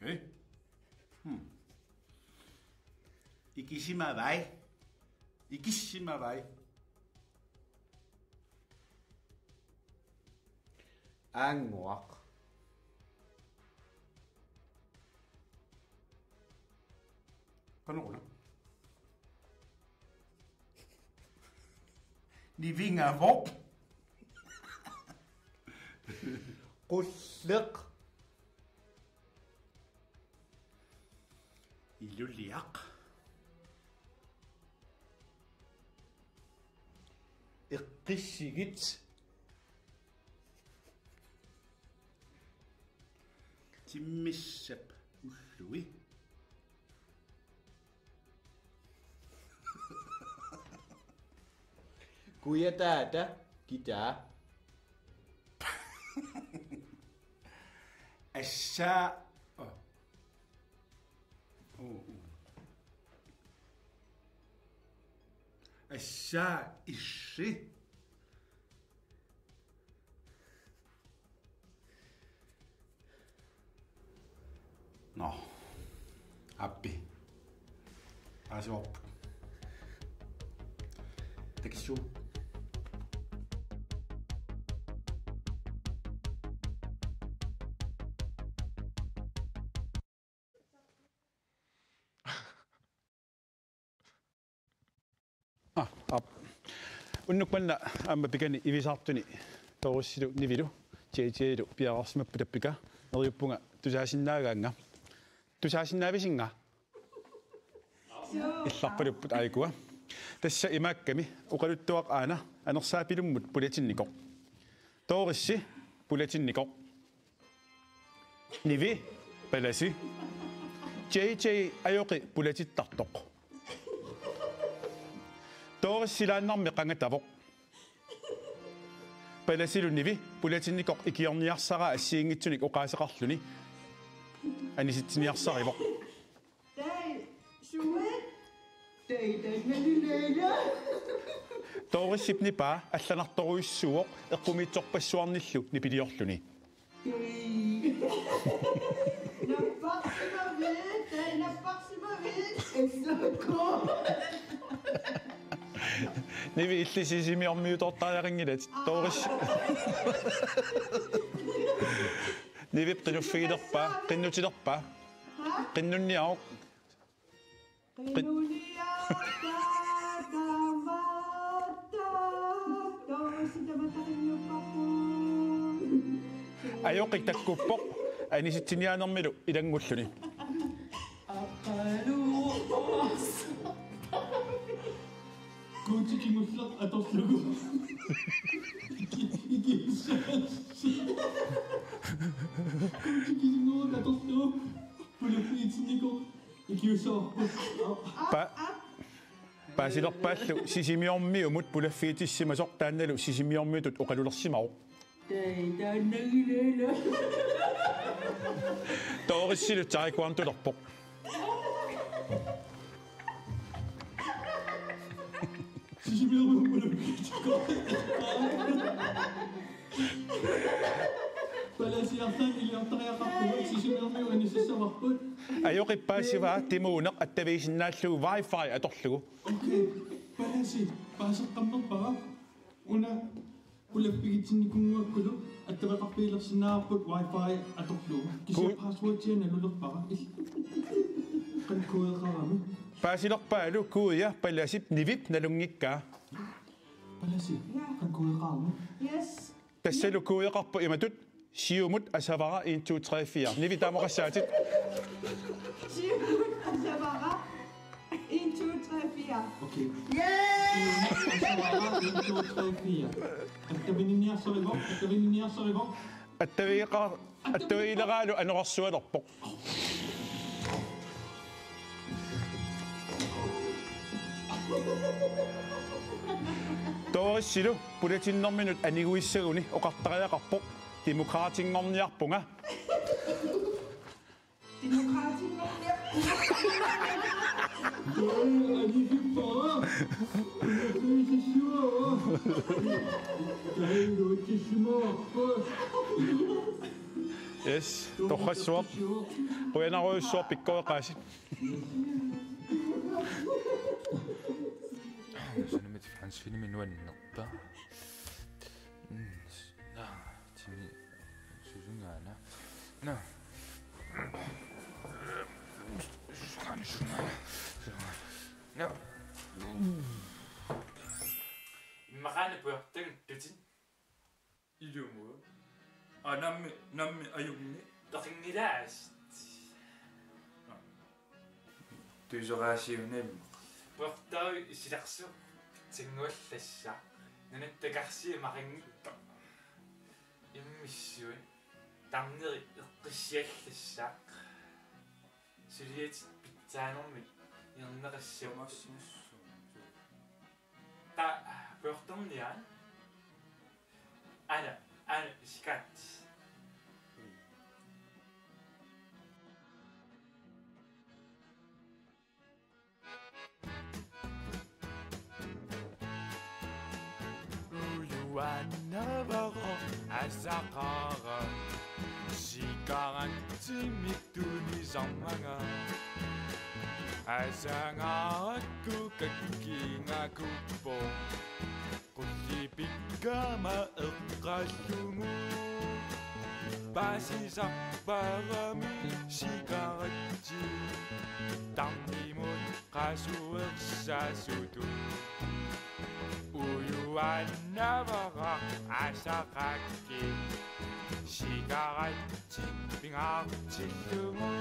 S6: Okay. Ikisimavai. Ikisimavai.
S9: Anguaq.
S6: Kanona. Nivingavok.
S9: Qulliq.
S6: Iluliaq.
S9: Iqqissigit.
S6: Timmissap ullui.
S9: Kuyataata kitaa.
S6: Assaa. Assaa issi. No. Appi. Pääsi loppu. Tekis juu.
S5: Unnukmanna amma pikani ivisartuni torussilu nivilu jeejeilu piararsmappu tappika neriuppunga tusaasinnaagaanga tusaasinnavisinga illarpalupput aigua tassa imaakkami uqaluttuaq aana anersaapilummut pulatinnikoq torissi pulatinnikoq nivi palasi jeejei ayoqi pulatittartoq Torisilaannarmi qangatavoq. Palasiluunnivi pulatinikoq ikiorniarsara assiingitsunik uqaaseqarluni. Anisitsiniarsarivoq.
S13: Tai suet. Tai tangaluleela.
S5: Torisipnipa allanartoruissuoq eqqumitsorpassuarnillu nipiliorluni.
S13: Napaqsimavit. Essako.
S5: Nivi illisisimiormiutortariaringilat toris Nivi qiluffigilerpa qinnutilerpa qinnunniaoq ayoqik takkuppoq anisitsiniaanermilu ilangulluni
S13: Kunci kimuslaq atorlugu. Kunci kimuslaq atorlugu. Pulappiitsiniko ikiusaarput.
S5: Paasilerpaallu sisimiormiumut pulaffiitissimasoq taannalu sisimiormiutut uqalulersimaroq.
S13: Taannagileela.
S5: Toorissilu taikuantulerpoq. Ayoqippaasiva timuuneq attaviisinnaalluu Wi-Fi atorlugu.
S13: Okay, palasi paaseqqammerpara una Ulapigitsinnikunguakkulu attavaqarpiilersinnaarput wifi atorlu. Kisia passwordtiana lulerpara. Qankuueqarami.
S5: Paasilerpaalu kuuya palasip nivip nalungikkaa.
S13: Palasip qankuueqarami.
S11: Yes.
S5: Tassalu kuueqarpu imatut siumut asavara 1 2 3 4 nivi taamaqassaatit.
S11: Siumut asavara 1 2 3 4.
S13: Okay.
S11: Yeah!
S13: Asavara 1 2 3 4. Attavinniarsarivo.
S5: Attaviileraalu anorarsualerpoq. Toorissilu pulatinnerminut aniguissaguni oqartariaqarpoq demokraatingorniarpunga. Yes, torrassuaq. Quinaruussuaq pikkoeqaasi.
S12: Sanamit Frans filmin nuannerpa. Timi susungaana. Na. No. Imaqaana puertang tatin. Ilumuo. Nammi ayumni taqingilaas. Tuisoraasiunam. Puertau isilarsu tinguallassa. Nanattakarsi maqingitta. Immissui. Tarneri eqqissiallassa. Suliat pitsaanarmi irneqassiumassu. Ta puertorniaan. Ana skat. Uyuannavaro asaqara sikarantimmittuni sammanga asangaarakku kakkiingakuppo qullipikkaama eqqallumu pasisarparami sikaratti tarnimun qasuersaasutu uyuannavara asaqakki sikaratti pingaartillumu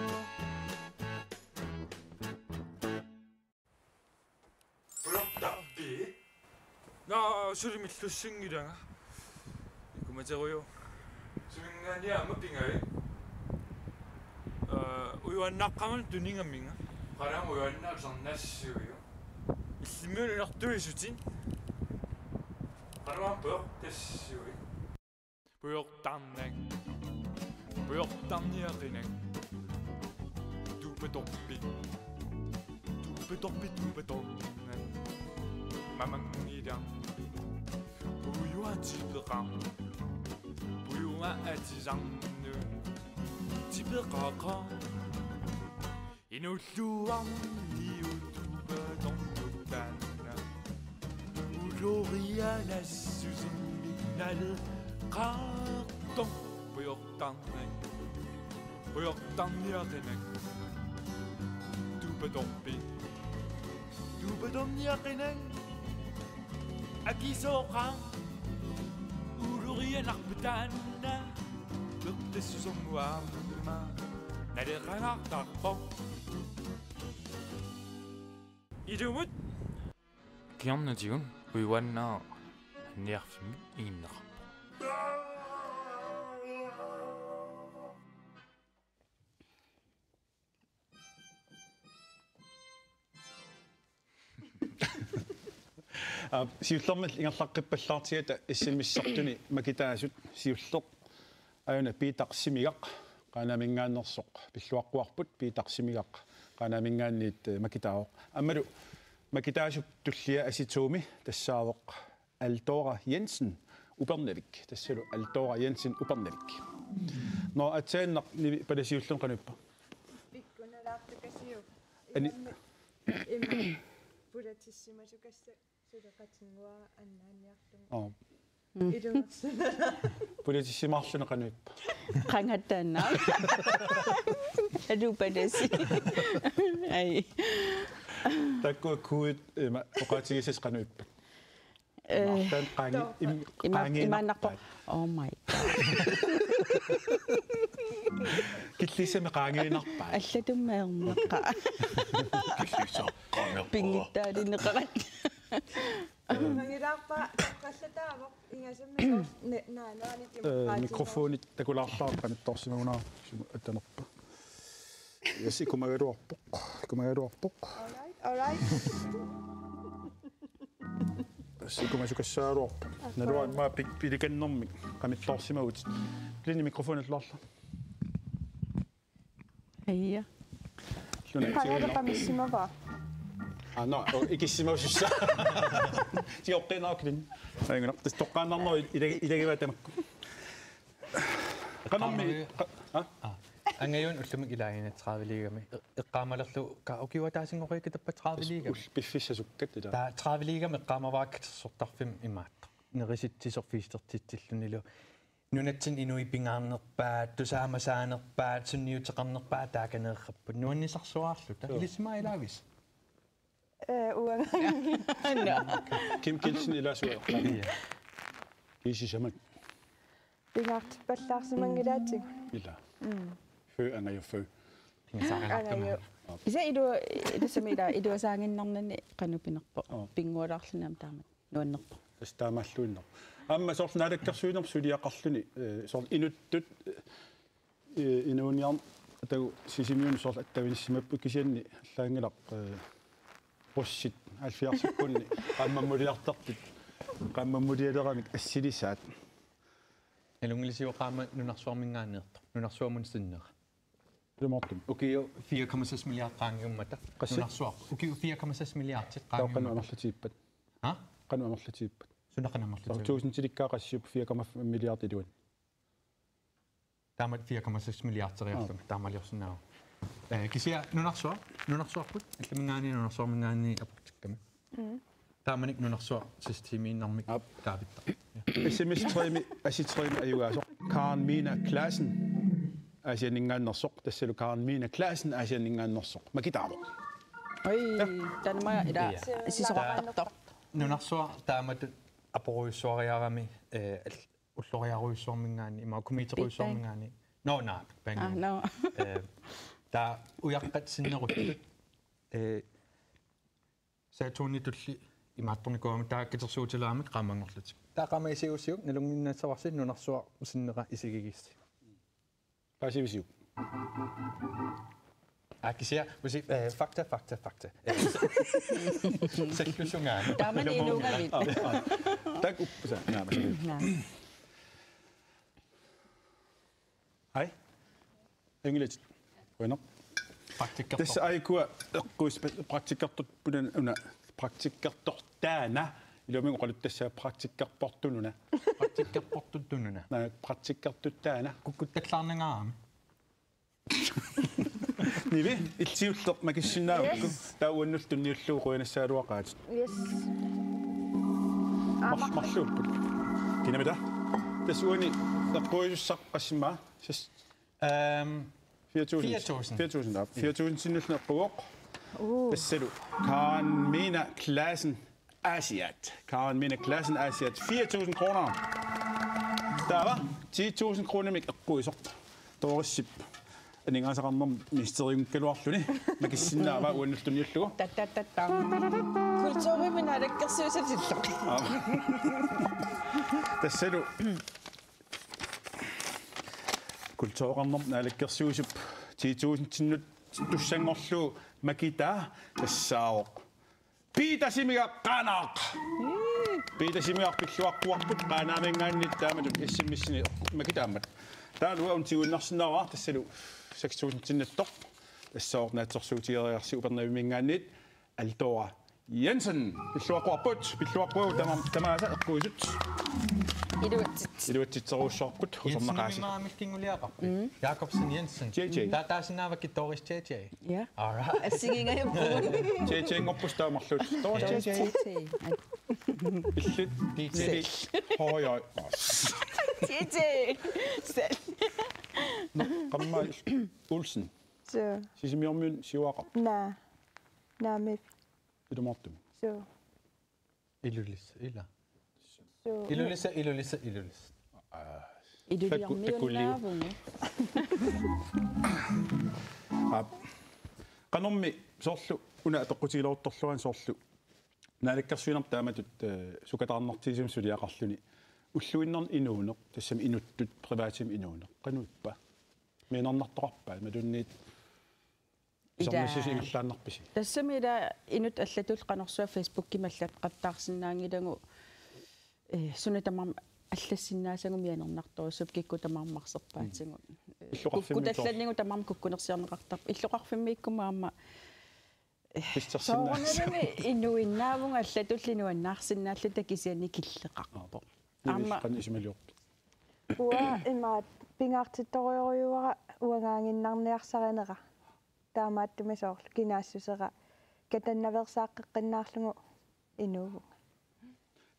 S12: Bloktarbi 나 수림이 lussingiranга 이거마저고요 수민간이 아마 빙하이 우유안낙강을 두닝아밍아 가랑 우유안낙 장나시고요 있으면 낙도해주진 가랑 버 됐시고요 보역당냉 보역당니아기냉 두베독비 두베독비 마망이랑 부유한 집에감 부유한 애지장는 집에 가가 이놀루왕 이웃두가 동동단나 우로리아 나수진미 나를 각동 보역당니아게네 두베동비 두베동니아게네 Akisoqang ururianarputanna luqtissusormuaamma naliqanartarpo ilumut kiarnatigun uiwannaa anniarfimmi iginneqarpo
S5: siullermal ingerlaqqippallaartigata issimissartuni makitaasut siulleq ayuna piitaqsimigaq qaanamingaannersoq pilluaqquarput piitaqsimigaq qaanamingaanniit makitaaoq ammalu makitaasup tullia asituumi tassaaveq Altora Jensen Upernavik tassalu Altora Jensen Upernavik no atsaanneq nivi palasiullen qanuppa
S11: pikkunalaartukasiu
S5: ani
S11: imma pulatissimasukasse suleqatingua annaanniartum
S5: Politisimarluna qanuippa.
S7: Qangattaanna. Adupadasi. Ai.
S5: Takku kuit oqatigisas qanuippa. Martan qangi
S7: Imanaqpo. Oh my god.
S5: Kitlisame qaangiinarpa.
S7: Allatummeerneqa. Pingittaalineqarat.
S11: Mangilaqpa taqqallataavoq ingasammisoor naanaanit
S5: mikrofonit takulaarlaaqanittorsimagunaa attanerpa. Yasi kumagaruarpoq.
S11: All right.
S5: Sikumasukassaruarpoq. Naluan ma pilikannermik qamittorsimagut. Plini mikrofonit lorla.
S7: Heia.
S11: Qangalepamissimava.
S5: No, ikissimausussa. Tioqqinaaqlin. Aingunaq toqqaannarneri ilagivaatamakku. Qanarmi
S4: Angayon ullamik ilaayina traveligami. Eqqaamalerlu karaoke-wataasingoqika tappa traveligami.
S5: Piffissasukkat ila.
S4: Ta traveligami eqqaamavaaksortarfim imaatto. Nerisitsisorfiistertitsiluниlu. Nunatsin inuipingaarnerpaat, tusaamasaanerpaat, sunniuteqarnerpaat taakaneerrappu. Nuannisarsuarluta. Ilismaa ilaavis.
S5: Kim Kilsen ilasua. Isisamak.
S11: Pingaart pallaarsimangilaatsig.
S5: Ila. Fø angayo fø.
S7: Isa idu samida idu saanginnarnani qanupinerpo. Pingualarlunam taamat. Nuannerpo.
S5: Tastaamalluinner. Amma sornaalakkersuinerp suliaqarluni sort inuttut inuuniarn atagu sisimiun sort attavinissimappu kisianni allaangilaq qussit alfiarsikkunni qammammuliartartit qammammulialeramik assilisaat
S4: elungilisiu qaama nunarsuarmingaanneertor nunarsuamun sinnera
S5: lumortum
S4: ukiu 4,6 milliard qaangiummata nunarsuar ukiu 4,6 milliardit
S5: qaangiummata qanuamarlatiippat
S4: ha
S5: qanuamarlatiippat
S4: sunaqanamarlatiippat
S5: 1000 tilikkaaqassiup 4,5 milliard iluan
S4: taamat 4,6 milliardteriarlunga taamaliorsunnaagu kisia nunarsuarput allamingaani nunarsuarmingaani apuktikkami taamanik nunarsuar systemiinnermik taavitta
S5: SMS 3 asitrimi ayugaasoq Karen Mina Klassen asianingaannersoq tassalu Karen Mina Klassen asianingaannersoq makitaamo
S7: oi tanma ida sisoqartor
S4: nunarsuar taamat aporuissuariarami ulloriaruissuarmingaani ima kumiteruissuarmingaani no bang
S7: no
S4: ta uyaqqat sinneruttut saaturnitulli imaattornikuama taakkitersuutilaamik qaamangorlutik taaqama isiusiuk nalunginnaatsavarsi nunarsuar usinnera isigigissi
S5: pasivisiu
S4: akisia usi fakta seklusungaan
S7: taaman inugamit
S5: tak uppusa naama hai engelit bueno tässä aikua eqquis praktikkartut punan una praktikkartortaana ilumi qolut tässä praktikkarportununa praktikkartuttaana
S4: kukkuttaklaarnangaami
S5: nivi itsiullerp makissinnaavukku tauannultunniulluu quinassaaluaqaat
S11: Yes.
S5: marluupput kinamita tässä uani eqquisussaq sis 4.000 sinnulluna eqquoq tassalu Karen Mina Klassen Asiat 4.000 kroner taava 10.000 kroner mik eqquisoq toorissip aningaasaqarnerm ministeriumkaluarluni makissinnaava uannultunniullugu
S7: tattatattam kultuurimin alakkersuusatilloq
S5: tassalu kultuuqarnerm naalakkersuusup 10.000 tinnut tussangorlu makita tassaaoq piitasimiga qaanaaq piitasimiarpilluaqquarput qaanaamengaannit taamatut issimissini makitaammat taalu untigunnersinnaraa tassalu 6.000 tinnattoq тассаорнаатсорсуутиериарси упернавимингаанниит Aldora Jensen пиллуаққуарпут пиллуаққуу тамааса эққуисут илуатситсеруussорпут хусернақааси
S4: маамилкингулиақарпи Jacobsen Jensen таасинаавакки Doris JJ
S7: ja
S4: alright
S7: assигингаяппу
S5: JJ ngorpus taamарлут Doris JJ Højøj.
S7: Selv.
S5: Kammal Olsen.
S11: Så.
S5: Sisimjormyn siuaqar.
S11: Med.
S5: Idumartum.
S11: Så.
S4: Ilulis, illa.
S11: Så.
S4: Ilulis.
S5: Qanormi soorlu una atoqqutigiloortorluan soorlu naalikkarsuinam taamatut sukataarnartiisum suliaqarluni уллуиннерн инуунеq тассами инуттут приваатим инуунеq qanuippa минернартоqarpaa малунниит исернисисингерлааннарписи
S7: тассами ила инут аллатул qanersuа фейсбукки маллат qattaarsinnaangilagу сунатамам аллассиннаасагуми анернарторусуп кикку тамаармарсерпаатингут куккуталланнигу тамаам куккунерсиарнеқартар иллоқарфиммииккумаама соорнерми инуиннаавунга аллатуллинуаннаарсиннааллута кисиани киллеқарпо
S5: аама канисималиорпи
S11: уа имаат пингаартитториориуара уагаангиннарниарсаринера таамааттуми соорлу кинаассусера катаннаверсааққеққиннаарлугу инууву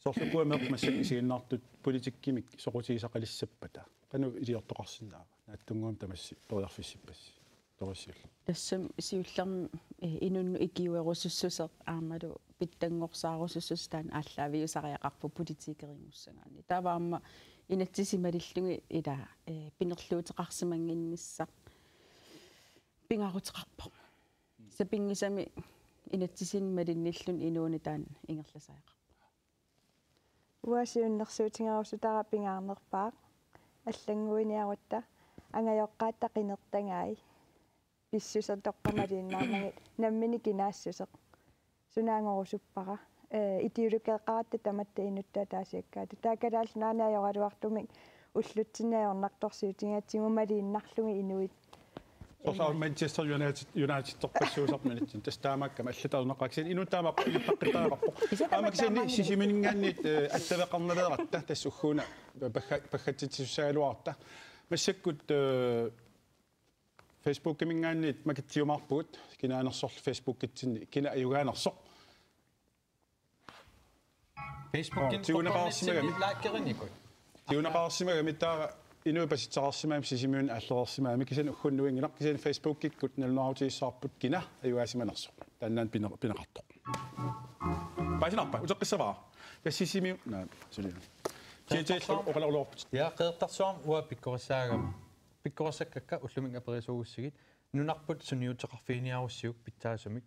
S5: соорлукуамеқ массак исигиннаартут политиккимик соқутигисақалиссаппата кану илиортоқарсинаава нааттунгуам тамасси ториарфиссиппасси торисиул
S7: тассам сиуллерм инунну икиуерусуссусеқ аамалу питтангорсаарусуссустаан ааллаавиусариақарпу политикерингуссагаани таваама инатсисималиллуги ила пинерлуутеқарсимангиннссақ пингарутеқарпо сапингисами инатсисинмалинниллун инууни таан ингерласаақарпо
S11: уасиуннерсуутингерусу тара пингаарнерпаа аллангуиниаруатта ангайоққаатта қинертангаи писсусертоққамалииннаамаги наммини кинаассусеқ сунаангорусуппара итиулукеэққаратта таматта инутта таасиаккаата таакалаал наанаajorалуартумик уллутсинаажорнарторсиутингатсигумалииннарлуги инуит
S5: Sosa Manchester United torpassuusarmanitsin tastaamakkama allataruneqaaksin inutaama paqqittaaqarpo aamakisini sisimininggaannit allaveqarnaleeratta tassugguuna paggatsitsissaaluarta massakkut Facebook kimingaannit makitsiumarpugut kinaanersorlu Facebook kitsinni kina ayugaanersoq
S4: Facebook
S5: tiunaqaarsimagami
S4: laakkerinikut
S5: tiunaqaarsimagami taa inuupasitsaqarsimaam sisimuun аллерерсимаами кисани уггуннуингилақ кисани Facebook-киккут налунаарутигиссаарпут кина аюаасиманерсо тааннаан пинеқартоқ пасинарпа утеққиссаваа яссисими наа сулиу тиэтэллу оқалерлуорпут
S4: я қеэртарсуарм уа пиккорисаагам пиккорисаккакка уллумин аперисуугуссигит нунарпут суниутеқарфиниаруссиук питсаасумик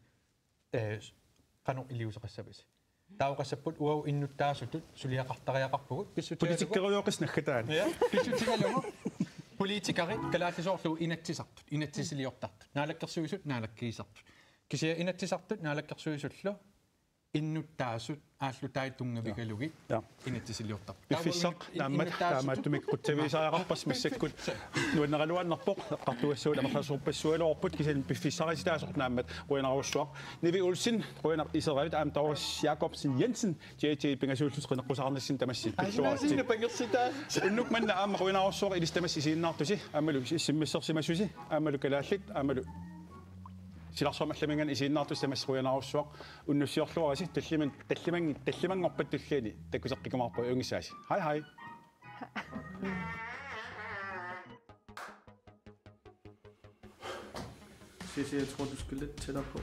S4: қано илиусеқассапис таукассаппут уау иннуттаасутут сулиақартариақарпугут
S5: политиккериоқиснаггатаан
S4: писсутигалугу политикари калааллисоорлу инатсисартут инатсисилиортартут наалаккерсуисут наалаккиисартут кисия инатсисартут наалаккерсуисуллу иннуттаасут ааллутаи тунгавигалуги инатсисилиортартут
S5: пиффиссақ нааммат таамааттумик қутсависаақарпас массаккут нуаннералуаннарпоқ эққартуассуут амерласууппассуалуорпут кисани пиффиссариситаасорт нааммат руинаруссуақ Nivi Olsen руинар исеравит аам Таурис Jakobsen Jensen JJ пингасууллусқинеққусаарнассин тамасси
S4: пиллуарсин пангерсита
S5: уннук манна аама руинаруссуақ илистамасси сииннаартуси аамалу симмиссерсимасуси аамалу калааллит аамалу силарсуамалламинган исииннаартус тамасси руинаруссуақ уннуссиорлуараси таллимангорпаттуллиани таккусеққикумаарпу унгисааси хай
S13: Ceci, jeg tror, du skal lidt tættere på.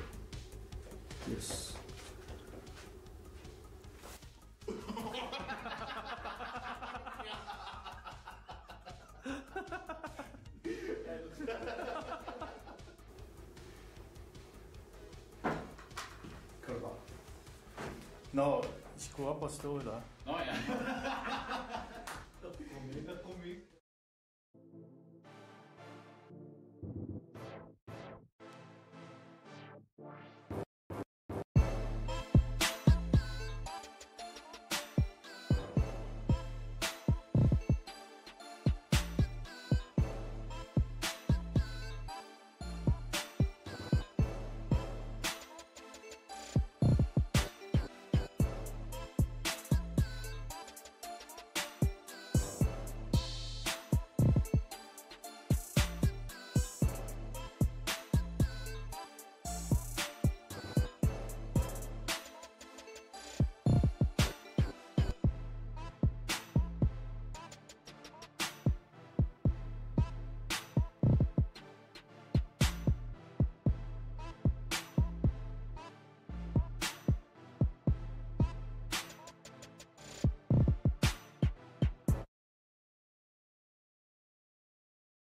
S13: Yes. Kan du bare? Nå, I skulle op og stå, eller?
S12: Nå ja.